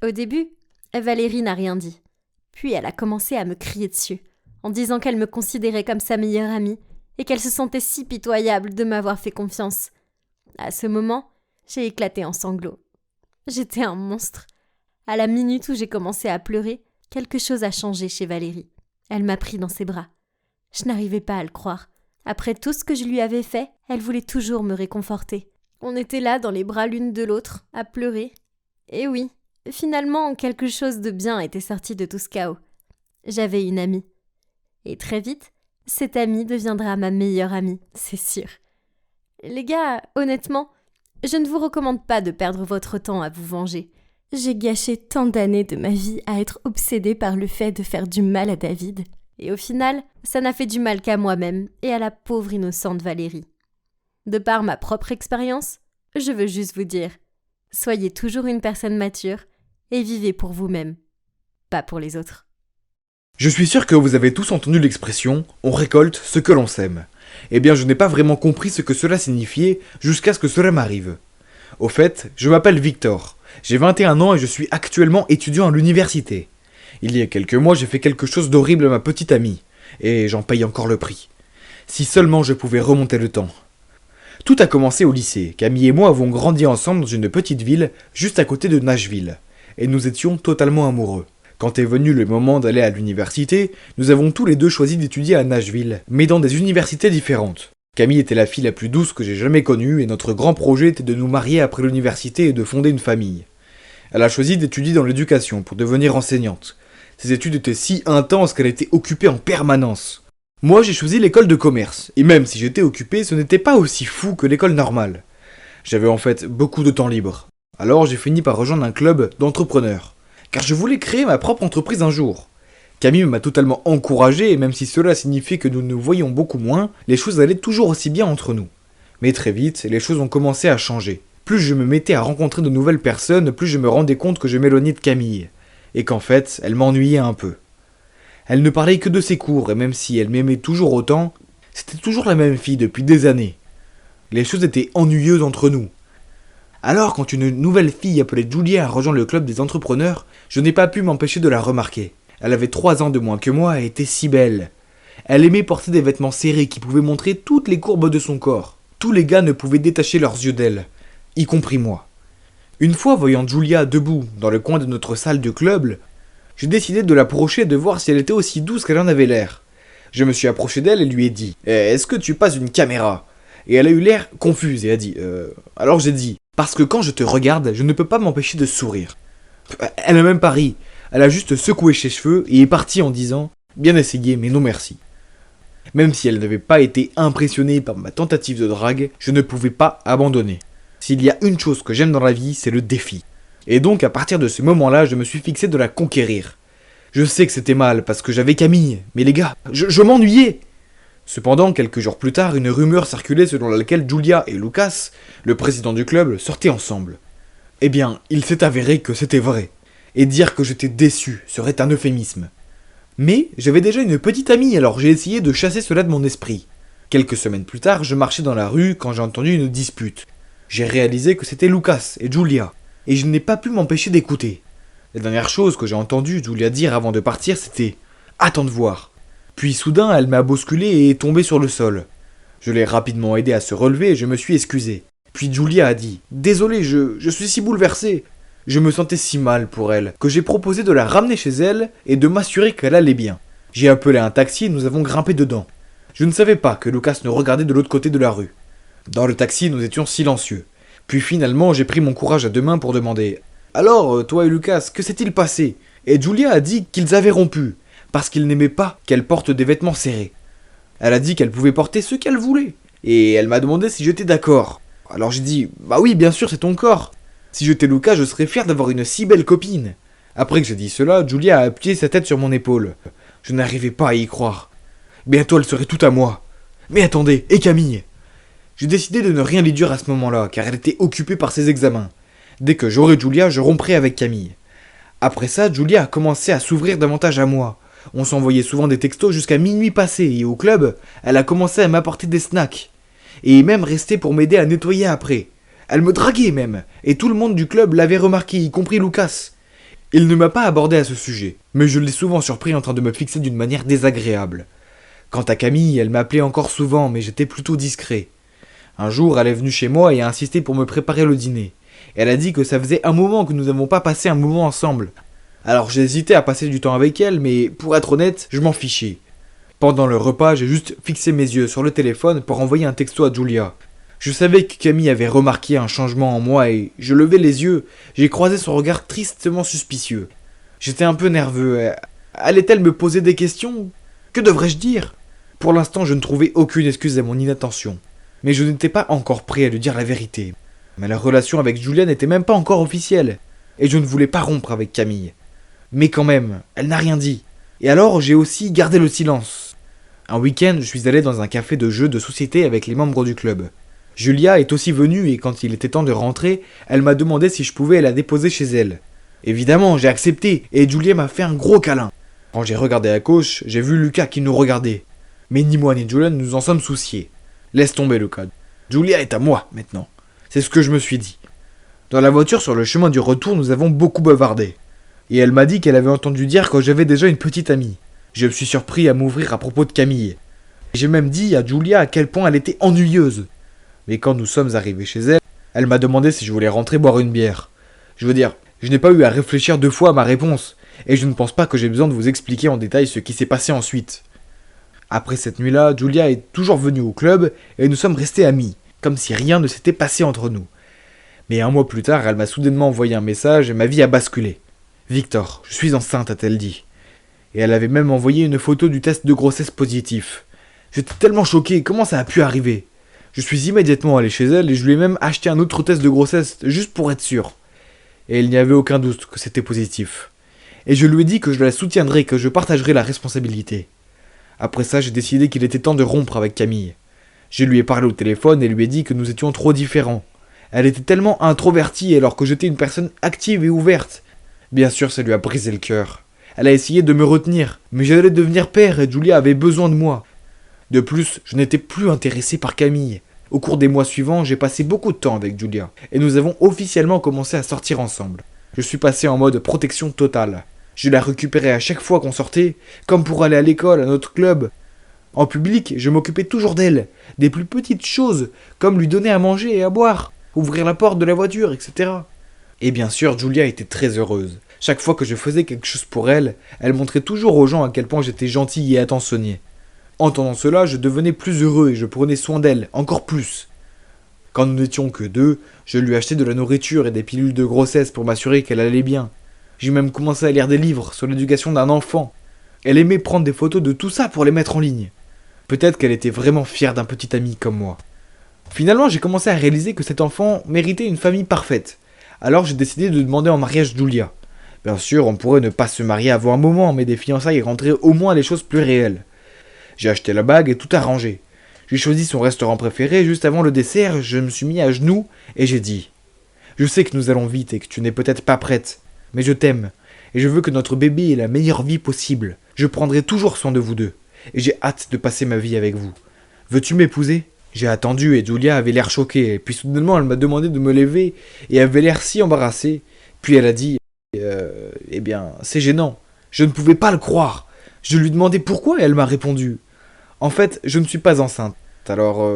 Speaker 1: Au début, Valérie n'a rien dit. Puis elle a commencé à me crier dessus, en disant qu'elle me considérait comme sa meilleure amie et qu'elle se sentait si pitoyable de m'avoir fait confiance. À ce moment, j'ai éclaté en sanglots. J'étais un monstre. À la minute où j'ai commencé à pleurer, quelque chose a changé chez Valérie. Elle m'a pris dans ses bras. Je n'arrivais pas à le croire. Après tout ce que je lui avais fait, elle voulait toujours me réconforter. On était là dans les bras l'une de l'autre, à pleurer. Et oui, finalement, quelque chose de bien était sorti de tout ce chaos. J'avais une amie. Et très vite, cette amie deviendra ma meilleure amie, c'est sûr. Les gars, honnêtement, je ne vous recommande pas de perdre votre temps à vous venger. J'ai gâché tant d'années de ma vie à être obsédée par le fait de faire du mal à David. Et au final, ça n'a fait du mal qu'à moi-même et à la pauvre innocente Valérie. De par ma propre expérience, je veux juste vous dire, soyez toujours une personne mature et vivez pour vous-même, pas pour les autres.
Speaker 2: Je suis sûr que vous avez tous entendu l'expression « on récolte ce que l'on sème ». Eh bien, je n'ai pas vraiment compris ce que cela signifiait jusqu'à ce que cela m'arrive. Au fait, je m'appelle Victor, j'ai 21 ans et je suis actuellement étudiant à l'université. Il y a quelques mois, j'ai fait quelque chose d'horrible à ma petite amie, et j'en paye encore le prix. Si seulement je pouvais remonter le temps. Tout a commencé au lycée. Camille et moi avons grandi ensemble dans une petite ville juste à côté de Nashville, et nous étions totalement amoureux. Quand est venu le moment d'aller à l'université, nous avons tous les deux choisi d'étudier à Nashville, mais dans des universités différentes. Camille était la fille la plus douce que j'ai jamais connue et notre grand projet était de nous marier après l'université et de fonder une famille. Elle a choisi d'étudier dans l'éducation pour devenir enseignante. Ses études étaient si intenses qu'elle était occupée en permanence. Moi j'ai choisi l'école de commerce, et même si j'étais occupé, ce n'était pas aussi fou que l'école normale. J'avais en fait beaucoup de temps libre. Alors j'ai fini par rejoindre un club d'entrepreneurs. car je voulais créer ma propre entreprise un jour. Camille m'a totalement encouragé, et même si cela signifiait que nous nous voyions beaucoup moins, les choses allaient toujours aussi bien entre nous. Mais très vite, les choses ont commencé à changer. Plus je me mettais à rencontrer de nouvelles personnes, plus je me rendais compte que je m'éloignais de Camille, et qu'en fait, elle m'ennuyait un peu. Elle ne parlait que de ses cours, et même si elle m'aimait toujours autant, c'était toujours la même fille depuis des années. Les choses étaient ennuyeuses entre nous. Alors, quand une nouvelle fille appelée Julia a rejoint le club des entrepreneurs, je n'ai pas pu m'empêcher de la remarquer. Elle avait 3 ans de moins que moi et était si belle. Elle aimait porter des vêtements serrés qui pouvaient montrer toutes les courbes de son corps. Tous les gars ne pouvaient détacher leurs yeux d'elle, y compris moi. Une fois, voyant Julia debout dans le coin de notre salle de club, j'ai décidé de l'approcher et de voir si elle était aussi douce qu'elle en avait l'air. Je me suis approché d'elle et lui ai dit « Est-ce que tu passes une caméra ?» Et elle a eu l'air confuse et a dit « Alors j'ai dit « Parce que quand je te regarde, je ne peux pas m'empêcher de sourire. » Elle n'a même pas ri. Elle a juste secoué ses cheveux et est partie en disant « Bien essayé, mais non merci. » Même si elle n'avait pas été impressionnée par ma tentative de drague, je ne pouvais pas abandonner. S'il y a une chose que j'aime dans la vie, c'est le défi. Et donc à partir de ce moment-là, je me suis fixé de la conquérir. Je sais que c'était mal parce que j'avais Camille, mais les gars, je m'ennuyais. Cependant, quelques jours plus tard, une rumeur circulait selon laquelle Julia et Lucas, le président du club, sortaient ensemble. Eh bien, il s'est avéré que c'était vrai. Et dire que j'étais déçu serait un euphémisme. Mais j'avais déjà une petite amie, alors j'ai essayé de chasser cela de mon esprit. Quelques semaines plus tard, je marchais dans la rue quand j'ai entendu une dispute. J'ai réalisé que c'était Lucas et Julia, et je n'ai pas pu m'empêcher d'écouter. La dernière chose que j'ai entendu Julia dire avant de partir, c'était « Attends de voir ». Puis soudain, elle m'a bousculé et est tombée sur le sol. Je l'ai rapidement aidée à se relever et je me suis excusé. Puis Julia a dit « Désolé, je suis si bouleversé ». Je me sentais si mal pour elle que j'ai proposé de la ramener chez elle et de m'assurer qu'elle allait bien. J'ai appelé un taxi et nous avons grimpé dedans. Je ne savais pas que Lucas nous regardait de l'autre côté de la rue. Dans le taxi, nous étions silencieux. Puis finalement, j'ai pris mon courage à 2 mains pour demander « Alors, toi et Lucas, que s'est-il passé ?» Et Julia a dit qu'ils avaient rompu, parce qu'il n'aimait pas qu'elle porte des vêtements serrés. Elle a dit qu'elle pouvait porter ce qu'elle voulait, et elle m'a demandé si j'étais d'accord. Alors j'ai dit « Bah oui, bien sûr, c'est ton corps. Si j'étais Lucas, je serais fier d'avoir une si belle copine. » Après que j'ai dit cela, Julia a appuyé sa tête sur mon épaule. Je n'arrivais pas à y croire. Bientôt, elle serait toute à moi. Mais attendez, et Camille ? J'ai décidé de ne rien lui dire à ce moment-là, car elle était occupée par ses examens. Dès que j'aurais Julia, je romprais avec Camille. Après ça, Julia a commencé à s'ouvrir davantage à moi. On s'envoyait souvent des textos jusqu'à minuit passé, et au club, elle a commencé à m'apporter des snacks. Et même resté pour m'aider à nettoyer après. Elle me draguait même, et tout le monde du club l'avait remarqué, y compris Lucas. Il ne m'a pas abordé à ce sujet, mais je l'ai souvent surpris en train de me fixer d'une manière désagréable. Quant à Camille, elle m'appelait encore souvent, mais j'étais plutôt discret. Un jour, elle est venue chez moi et a insisté pour me préparer le dîner. Elle a dit que ça faisait un moment que nous n'avons pas passé un moment ensemble. Alors j'ai hésité à passer du temps avec elle, mais pour être honnête, je m'en fichais. Pendant le repas, j'ai juste fixé mes yeux sur le téléphone pour envoyer un texto à Julia. Je savais que Camille avait remarqué un changement en moi et je levai les yeux, j'ai croisé son regard tristement suspicieux. J'étais un peu nerveux. Allait-elle me poser des questions ? Que devrais-je dire ? Pour l'instant, je ne trouvais aucune excuse à mon inattention. Mais je n'étais pas encore prêt à lui dire la vérité. Mais la relation avec Julia n'était même pas encore officielle. Et je ne voulais pas rompre avec Camille. Mais quand même, elle n'a rien dit. Et alors, j'ai aussi gardé le silence. Un week-end, je suis allé dans un café de jeux de société avec les membres du club. Julia est aussi venue et quand il était temps de rentrer, elle m'a demandé si je pouvais la déposer chez elle. Évidemment, j'ai accepté et Julia m'a fait un gros câlin. Quand j'ai regardé à gauche, j'ai vu Lucas qui nous regardait. Mais ni moi ni Julia ne nous en sommes souciés. Laisse tomber Lucas. Julia est à moi maintenant. C'est ce que je me suis dit. Dans la voiture sur le chemin du retour, nous avons beaucoup bavardé. Et elle m'a dit qu'elle avait entendu dire que j'avais déjà une petite amie. Je me suis surpris à m'ouvrir à propos de Camille. J'ai même dit à Julia à quel point elle était ennuyeuse. Mais quand nous sommes arrivés chez elle, elle m'a demandé si je voulais rentrer boire une bière. Je veux dire, je n'ai pas eu à réfléchir 2 fois à ma réponse, et je ne pense pas que j'ai besoin de vous expliquer en détail ce qui s'est passé ensuite. Après cette nuit-là, Julia est toujours venue au club, et nous sommes restés amis, comme si rien ne s'était passé entre nous. Mais un mois plus tard, elle m'a soudainement envoyé un message et ma vie a basculé. « Victor, je suis enceinte », a-t-elle dit. Et elle avait même envoyé une photo du test de grossesse positif. J'étais tellement choqué, comment ça a pu arriver ? Je suis immédiatement allé chez elle et je lui ai même acheté un autre test de grossesse, juste pour être sûr. Et il n'y avait aucun doute que c'était positif. Et je lui ai dit que je la soutiendrais, que je partagerais la responsabilité. Après ça, j'ai décidé qu'il était temps de rompre avec Camille. Je lui ai parlé au téléphone et lui ai dit que nous étions trop différents. Elle était tellement introvertie alors que j'étais une personne active et ouverte. Bien sûr, ça lui a brisé le cœur. Elle a essayé de me retenir, mais j'allais devenir père et Julia avait besoin de moi. De plus, je n'étais plus intéressé par Camille. Au cours des mois suivants, j'ai passé beaucoup de temps avec Julia, et nous avons officiellement commencé à sortir ensemble. Je suis passé en mode protection totale. Je la récupérais à chaque fois qu'on sortait, comme pour aller à l'école, à notre club. En public, je m'occupais toujours d'elle, des plus petites choses, comme lui donner à manger et à boire, ouvrir la porte de la voiture, etc. Et bien sûr, Julia était très heureuse. Chaque fois que je faisais quelque chose pour elle, elle montrait toujours aux gens à quel point j'étais gentil et attentionné. Entendant cela, je devenais plus heureux et je prenais soin d'elle, encore plus. Quand nous n'étions que deux, je lui achetais de la nourriture et des pilules de grossesse pour m'assurer qu'elle allait bien. J'ai même commencé à lire des livres sur l'éducation d'un enfant. Elle aimait prendre des photos de tout ça pour les mettre en ligne. Peut-être qu'elle était vraiment fière d'un petit ami comme moi. Finalement, j'ai commencé à réaliser que cet enfant méritait une famille parfaite. Alors j'ai décidé de demander en mariage Julia. Bien sûr, on pourrait ne pas se marier avant un moment, mais des fiançailles rendraient au moins les choses plus réelles. J'ai acheté la bague et tout arrangé. J'ai choisi son restaurant préféré et juste avant le dessert, je me suis mis à genoux et j'ai dit « Je sais que nous allons vite et que tu n'es peut-être pas prête, mais je t'aime et je veux que notre bébé ait la meilleure vie possible. Je prendrai toujours soin de vous deux et j'ai hâte de passer ma vie avec vous. Veux-tu m'épouser ?» J'ai attendu et Julia avait l'air choquée, puis soudainement elle m'a demandé de me lever et avait l'air si embarrassée. Puis elle a dit « Eh bien, c'est gênant. Je ne pouvais pas le croire. Je lui demandais pourquoi et elle m'a répondu « En fait, je ne suis pas enceinte. Alors,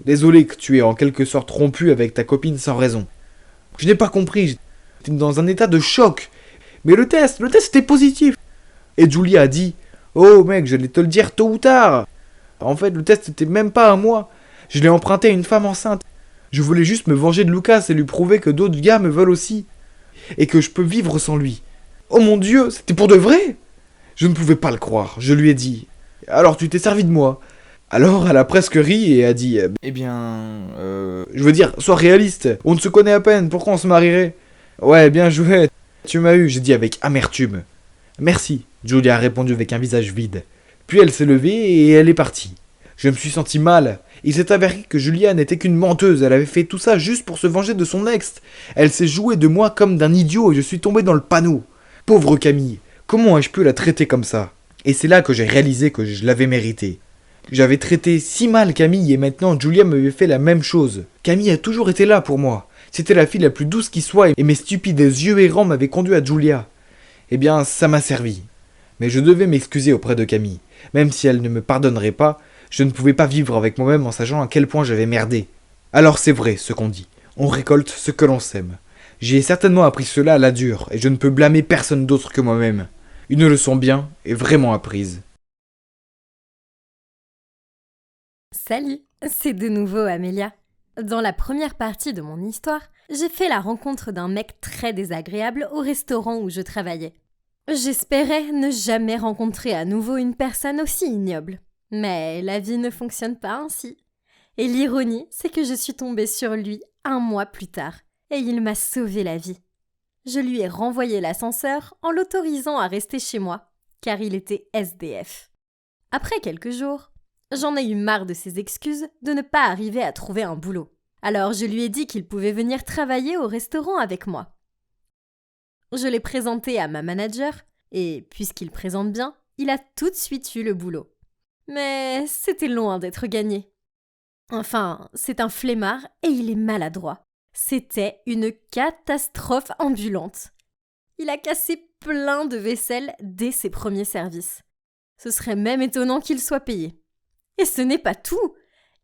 Speaker 2: désolé que tu aies en quelque sorte rompu avec ta copine sans raison. » Je n'ai pas compris. J'étais dans un état de choc. Mais le test était positif. Et Julia a dit « Oh mec, j'allais te le dire tôt ou tard. En fait, le test n'était même pas à moi. Je l'ai emprunté à une femme enceinte. Je voulais juste me venger de Lucas et lui prouver que d'autres gars me veulent aussi. Et que je peux vivre sans lui. Oh mon Dieu, c'était pour de vrai !» Je ne pouvais pas le croire. Je lui ai dit « Alors tu t'es servi de moi ?» Alors elle a presque ri et a dit « Eh bien... Je veux dire, sois réaliste. On ne se connaît à peine, pourquoi on se marierait ?»« Ouais, bien joué. Tu m'as eu, » j'ai dit avec amertume. « Merci. » Julia a répondu avec un visage vide. Puis elle s'est levée et elle est partie. Je me suis senti mal. Il s'est avéré que Julia n'était qu'une menteuse. Elle avait fait tout ça juste pour se venger de son ex. Elle s'est jouée de moi comme d'un idiot et je suis tombé dans le panneau. Pauvre Camille. Comment ai-je pu la traiter comme ça? Et c'est là que j'ai réalisé que je l'avais mérité. J'avais traité si mal Camille et maintenant Julia m'avait fait la même chose. Camille a toujours été là pour moi. C'était la fille la plus douce qui soit et mes stupides yeux errants m'avaient conduit à Julia. Eh bien, ça m'a servi. Mais je devais m'excuser auprès de Camille. Même si elle ne me pardonnerait pas, je ne pouvais pas vivre avec moi-même en sachant à quel point j'avais merdé. Alors c'est vrai ce qu'on dit. On récolte ce que l'on sème. J'ai certainement appris cela à la dure et je ne peux blâmer personne d'autre que moi-même. Une leçon bien et vraiment apprise.
Speaker 1: Salut, c'est de nouveau Amélia. Dans la première partie de mon histoire, j'ai fait la rencontre d'un mec très désagréable au restaurant où je travaillais. J'espérais ne jamais rencontrer à nouveau une personne aussi ignoble. Mais la vie ne fonctionne pas ainsi. Et l'ironie, c'est que je suis tombée sur lui 1 mois plus tard, et il m'a sauvé la vie. Je lui ai renvoyé l'ascenseur en l'autorisant à rester chez moi, car il était SDF. Après quelques jours, j'en ai eu marre de ses excuses de ne pas arriver à trouver un boulot. Alors je lui ai dit qu'il pouvait venir travailler au restaurant avec moi. Je l'ai présenté à ma manager, et puisqu'il présente bien, il a tout de suite eu le boulot. Mais c'était loin d'être gagné. Enfin, c'est un flemmard et il est maladroit. C'était une catastrophe ambulante. Il a cassé plein de vaisselle dès ses premiers services. Ce serait même étonnant qu'il soit payé. Et ce n'est pas tout.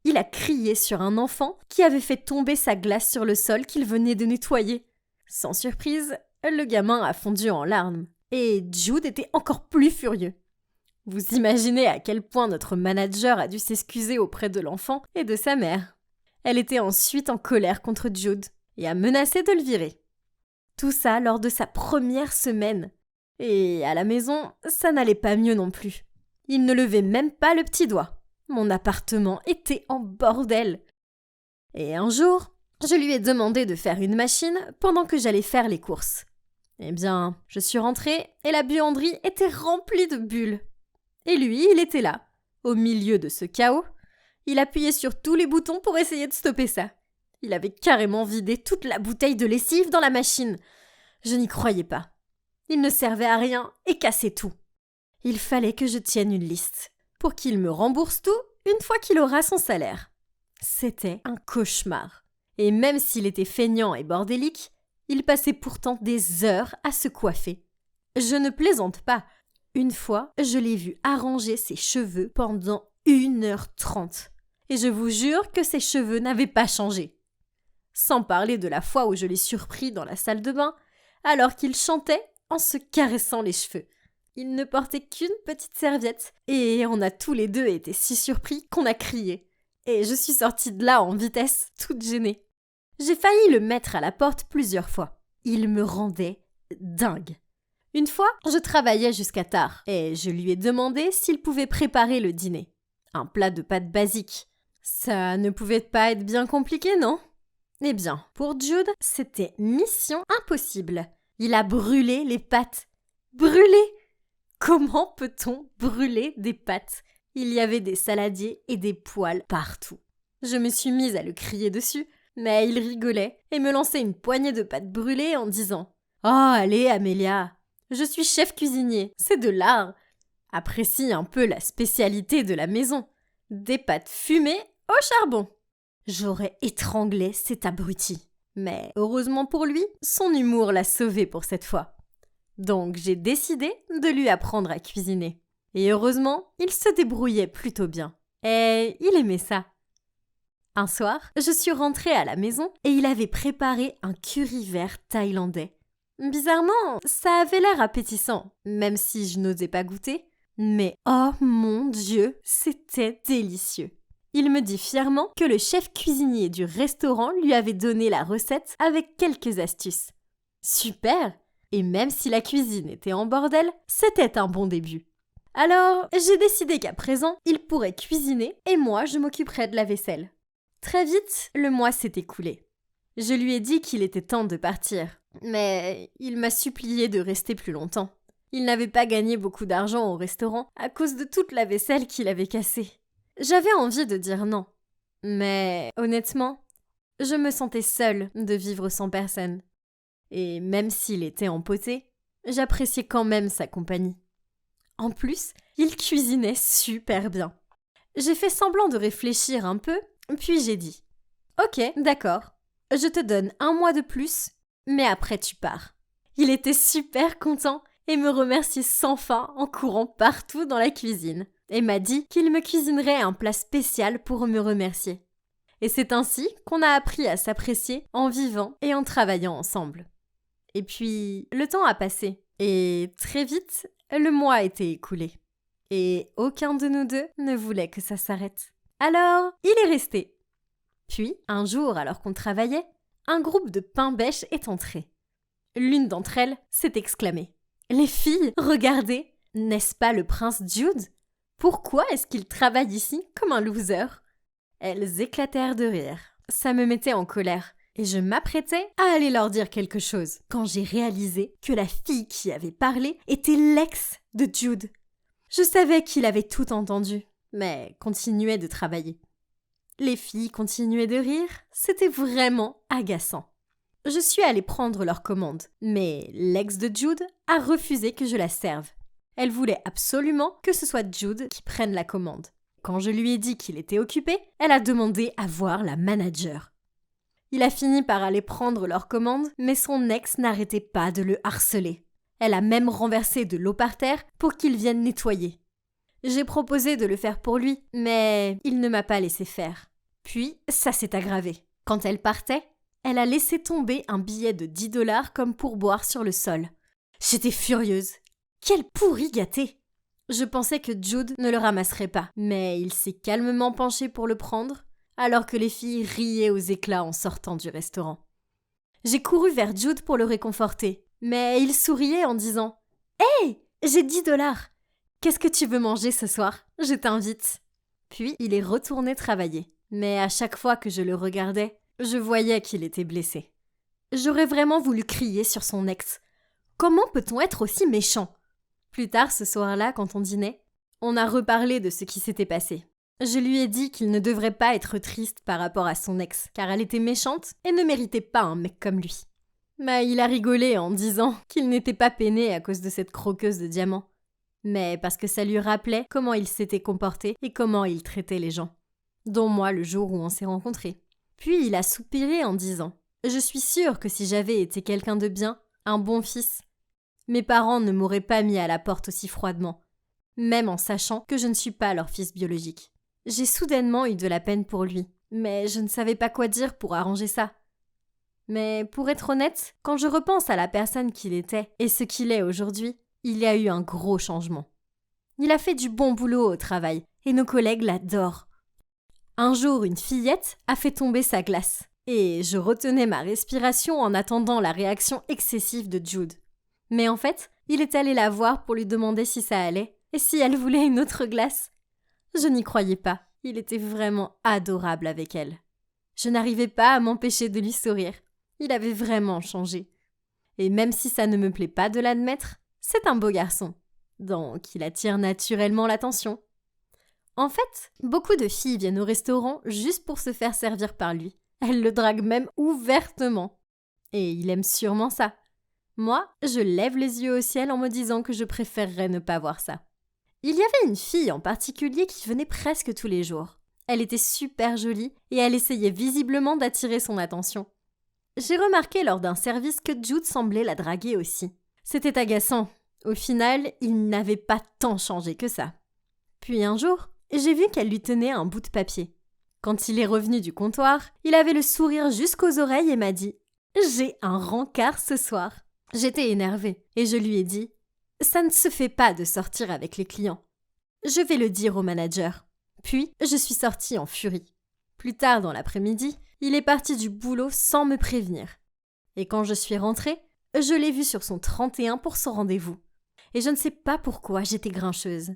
Speaker 1: Il a crié sur un enfant qui avait fait tomber sa glace sur le sol qu'il venait de nettoyer. Sans surprise, le gamin a fondu en larmes. Et Jude était encore plus furieux. Vous imaginez à quel point notre manager a dû s'excuser auprès de l'enfant et de sa mère. Elle était ensuite en colère contre Jude et a menacé de le virer. Tout ça lors de sa première semaine. Et à la maison, ça n'allait pas mieux non plus. Il ne levait même pas le petit doigt. Mon appartement était en bordel. Et un jour, je lui ai demandé de faire une machine pendant que j'allais faire les courses.
Speaker 3: Eh bien, je suis rentrée et la buanderie était remplie de bulles. Et lui, il était là, au milieu de ce chaos. Il appuyait sur tous les boutons pour essayer de stopper ça. Il avait carrément vidé toute la bouteille de lessive dans la machine. Je n'y croyais pas. Il ne servait à rien et cassait tout. Il fallait que je tienne une liste pour qu'il me rembourse tout une fois qu'il aura son salaire. C'était un cauchemar. Et même s'il était feignant et bordélique, il passait pourtant des heures à se coiffer. Je ne plaisante pas. Une fois, je l'ai vu arranger ses cheveux pendant 1h30. Et je vous jure que ses cheveux n'avaient pas changé. Sans parler de la fois où je l'ai surpris dans la salle de bain, alors qu'il chantait en se caressant les cheveux. Il ne portait qu'une petite serviette, et on a tous les deux été si surpris qu'on a crié. Et je suis sortie de là en vitesse, toute gênée. J'ai failli le mettre à la porte plusieurs fois. Il me rendait dingue. Une fois, je travaillais jusqu'à tard, et je lui ai demandé s'il pouvait préparer le dîner. Un plat de pâtes basique. Ça ne pouvait pas être bien compliqué, non ? Eh bien, pour Jude, c'était mission impossible. Il a brûlé les pâtes. Brûlé ? Comment peut-on brûler des pâtes ? Il y avait des saladiers et des poils partout. Je me suis mise à le crier dessus, mais il rigolait et me lançait une poignée de pâtes brûlées en disant « Oh, allez, Amélia, je suis chef cuisinier, c'est de l'art. Apprécie un peu la spécialité de la maison. Des pâtes fumées au charbon. » J'aurais étranglé cet abruti. Mais heureusement pour lui, son humour l'a sauvé pour cette fois. Donc j'ai décidé de lui apprendre à cuisiner. Et heureusement, il se débrouillait plutôt bien. Et il aimait ça. Un soir, je suis rentrée à la maison et il avait préparé un curry vert thaïlandais. Bizarrement, ça avait l'air appétissant, même si je n'osais pas goûter. Mais oh mon Dieu, c'était délicieux. Il me dit fièrement que le chef cuisinier du restaurant lui avait donné la recette avec quelques astuces. Super! Et même si la cuisine était en bordel, c'était un bon début. Alors, j'ai décidé qu'à présent, il pourrait cuisiner et moi, je m'occuperais de la vaisselle. Très vite, le mois s'est écoulé. Je lui ai dit qu'il était temps de partir, mais il m'a supplié de rester plus longtemps. Il n'avait pas gagné beaucoup d'argent au restaurant à cause de toute la vaisselle qu'il avait cassée. J'avais envie de dire non, mais honnêtement, je me sentais seule de vivre sans personne. Et même s'il était empoté, j'appréciais quand même sa compagnie. En plus, il cuisinait super bien. J'ai fait semblant de réfléchir un peu, puis j'ai dit « Ok, d'accord, je te donne 1 mois de plus, mais après tu pars. » Il était super content et me remerciait sans fin en courant partout dans la cuisine et m'a dit qu'il me cuisinerait un plat spécial pour me remercier. Et c'est ainsi qu'on a appris à s'apprécier en vivant et en travaillant ensemble. Et puis, le temps a passé et très vite, le mois était écoulé. Et aucun de nous deux ne voulait que ça s'arrête. Alors, il est resté. Puis, un jour, alors qu'on travaillait, un groupe de pain-bêches est entré. L'une d'entre elles s'est exclamée « Les filles, regardez, n'est-ce pas le prince Jude ? Pourquoi est-ce qu'il travaille ici comme un loser ?» Elles éclatèrent de rire. Ça me mettait en colère. Et je m'apprêtais à aller leur dire quelque chose quand j'ai réalisé que la fille qui avait parlé était l'ex de Jude. Je savais qu'il avait tout entendu, mais continuait de travailler. Les filles continuaient de rire, c'était vraiment agaçant. Je suis allée prendre leur commande, mais l'ex de Jude a refusé que je la serve. Elle voulait absolument que ce soit Jude qui prenne la commande. Quand je lui ai dit qu'il était occupé, elle a demandé à voir la manager. Il a fini par aller prendre leur commande, mais son ex n'arrêtait pas de le harceler. Elle a même renversé de l'eau par terre pour qu'il vienne nettoyer. J'ai proposé de le faire pour lui, mais il ne m'a pas laissé faire. Puis, ça s'est aggravé. Quand elle partait, elle a laissé tomber un billet de 10 $ comme pourboire sur le sol. J'étais furieuse. Quel pourri gâté! Je pensais que Jude ne le ramasserait pas, mais il s'est calmement penché pour le prendre, alors que les filles riaient aux éclats en sortant du restaurant. J'ai couru vers Jude pour le réconforter, mais il souriait en disant « Hey, j'ai 10 $. Qu'est-ce que tu veux manger ce soir ? Je t'invite. » Puis il est retourné travailler. Mais à chaque fois que je le regardais, je voyais qu'il était blessé. J'aurais vraiment voulu crier sur son ex. Comment peut-on être aussi méchant ? Plus tard ce soir-là, quand on dînait, on a reparlé de ce qui s'était passé. Je lui ai dit qu'il ne devrait pas être triste par rapport à son ex, car elle était méchante et ne méritait pas un mec comme lui. Mais il a rigolé en disant qu'il n'était pas peiné à cause de cette croqueuse de diamants, mais parce que ça lui rappelait comment il s'était comporté et comment il traitait les gens, dont moi le jour où on s'est rencontrés. Puis il a soupiré en disant « Je suis sûre que si j'avais été quelqu'un de bien, un bon fils, mes parents ne m'auraient pas mis à la porte aussi froidement, même en sachant que je ne suis pas leur fils biologique. » J'ai soudainement eu de la peine pour lui, mais je ne savais pas quoi dire pour arranger ça. Mais pour être honnête, quand je repense à la personne qu'il était et ce qu'il est aujourd'hui, il y a eu un gros changement. Il a fait du bon boulot au travail et nos collègues l'adorent. Un jour, une fillette a fait tomber sa glace et je retenais ma respiration en attendant la réaction excessive de Jude. Mais en fait, il est allé la voir pour lui demander si ça allait et si elle voulait une autre glace. Je n'y croyais pas, il était vraiment adorable avec elle. Je n'arrivais pas à m'empêcher de lui sourire. Il avait vraiment changé. Et même si ça ne me plaît pas de l'admettre, c'est un beau garçon. Donc il attire naturellement l'attention. En fait, beaucoup de filles viennent au restaurant juste pour se faire servir par lui. Elles le draguent même ouvertement. Et il aime sûrement ça. Moi, je lève les yeux au ciel en me disant que je préférerais ne pas voir ça. Il y avait une fille en particulier qui venait presque tous les jours. Elle était super jolie et elle essayait visiblement d'attirer son attention. J'ai remarqué lors d'un service que Jude semblait la draguer aussi. C'était agaçant. Au final, il n'avait pas tant changé que ça. Puis un jour, j'ai vu qu'elle lui tenait un bout de papier. Quand il est revenu du comptoir, il avait le sourire jusqu'aux oreilles et m'a dit « J'ai un rencard ce soir ». J'étais énervée et je lui ai dit « Ça ne se fait pas de sortir avec les clients. Je vais le dire au manager. » Puis, je suis sortie en furie. Plus tard dans l'après-midi, il est parti du boulot sans me prévenir. Et quand je suis rentrée, je l'ai vu sur son 31 pour son rendez-vous. Et je ne sais pas pourquoi j'étais grincheuse.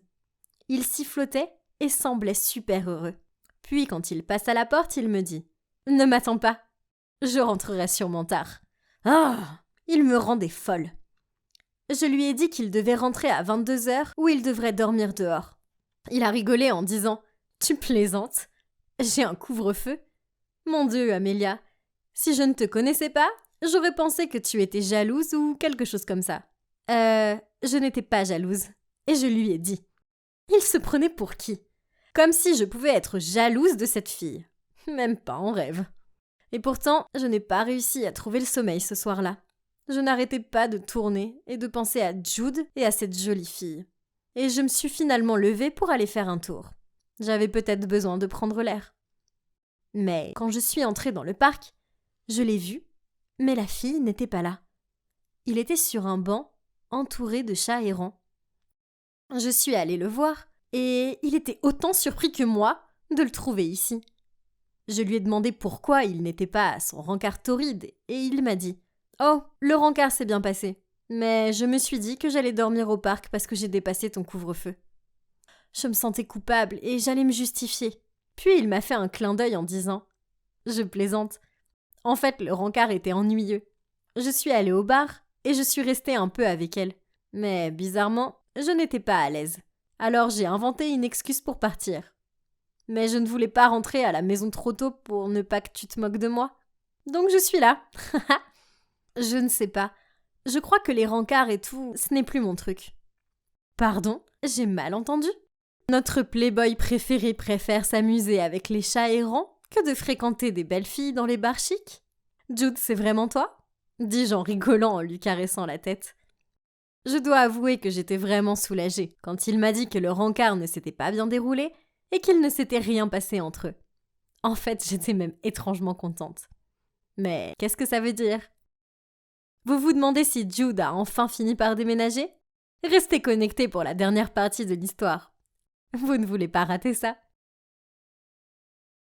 Speaker 3: Il sifflotait et semblait super heureux. Puis quand il passe à la porte, il me dit « Ne m'attends pas, je rentrerai sûrement tard. » Ah, il me rendait folle. Je lui ai dit qu'il devait rentrer à 22h ou il devrait dormir dehors. Il a rigolé en disant « Tu plaisantes ? J'ai un couvre-feu ? Mon Dieu, Amélia, si je ne te connaissais pas, j'aurais pensé que tu étais jalouse ou quelque chose comme ça. » Je n'étais pas jalouse. Et je lui ai dit. Il se prenait pour qui ? Comme si je pouvais être jalouse de cette fille. Même pas en rêve. Et pourtant, je n'ai pas réussi à trouver le sommeil ce soir-là. Je n'arrêtais pas de tourner et de penser à Jude et à cette jolie fille. Et je me suis finalement levée pour aller faire un tour. J'avais peut-être besoin de prendre l'air. Mais quand je suis entrée dans le parc, je l'ai vue, mais la fille n'était pas là. Il était sur un banc, entouré de chats errants. Je suis allée le voir, et il était autant surpris que moi de le trouver ici. Je lui ai demandé pourquoi il n'était pas à son rencard torride, et il m'a dit « Oh, le rencard s'est bien passé, mais je me suis dit que j'allais dormir au parc parce que j'ai dépassé ton couvre-feu. » Je me sentais coupable et j'allais me justifier. Puis il m'a fait un clin d'œil en disant « Je plaisante. En fait, le rencard était ennuyeux. Je suis allée au bar et je suis restée un peu avec elle. Mais bizarrement, je n'étais pas à l'aise. Alors j'ai inventé une excuse pour partir. Mais je ne voulais pas rentrer à la maison trop tôt pour ne pas que tu te moques de moi. Donc je suis là. Je ne sais pas. Je crois que les rencarts et tout, ce n'est plus mon truc. » Pardon, j'ai mal entendu. Notre playboy préféré préfère s'amuser avec les chats errants que de fréquenter des belles filles dans les bars chics. Jude, c'est vraiment toi ? Dis-je en rigolant en lui caressant la tête. Je dois avouer que j'étais vraiment soulagée quand il m'a dit que le rencard ne s'était pas bien déroulé et qu'il ne s'était rien passé entre eux. En fait, j'étais même étrangement contente. Mais qu'est-ce que ça veut dire ? Vous vous demandez si Jude a enfin fini par déménager ? Restez connectés pour la dernière partie de l'histoire. Vous ne voulez pas rater ça ?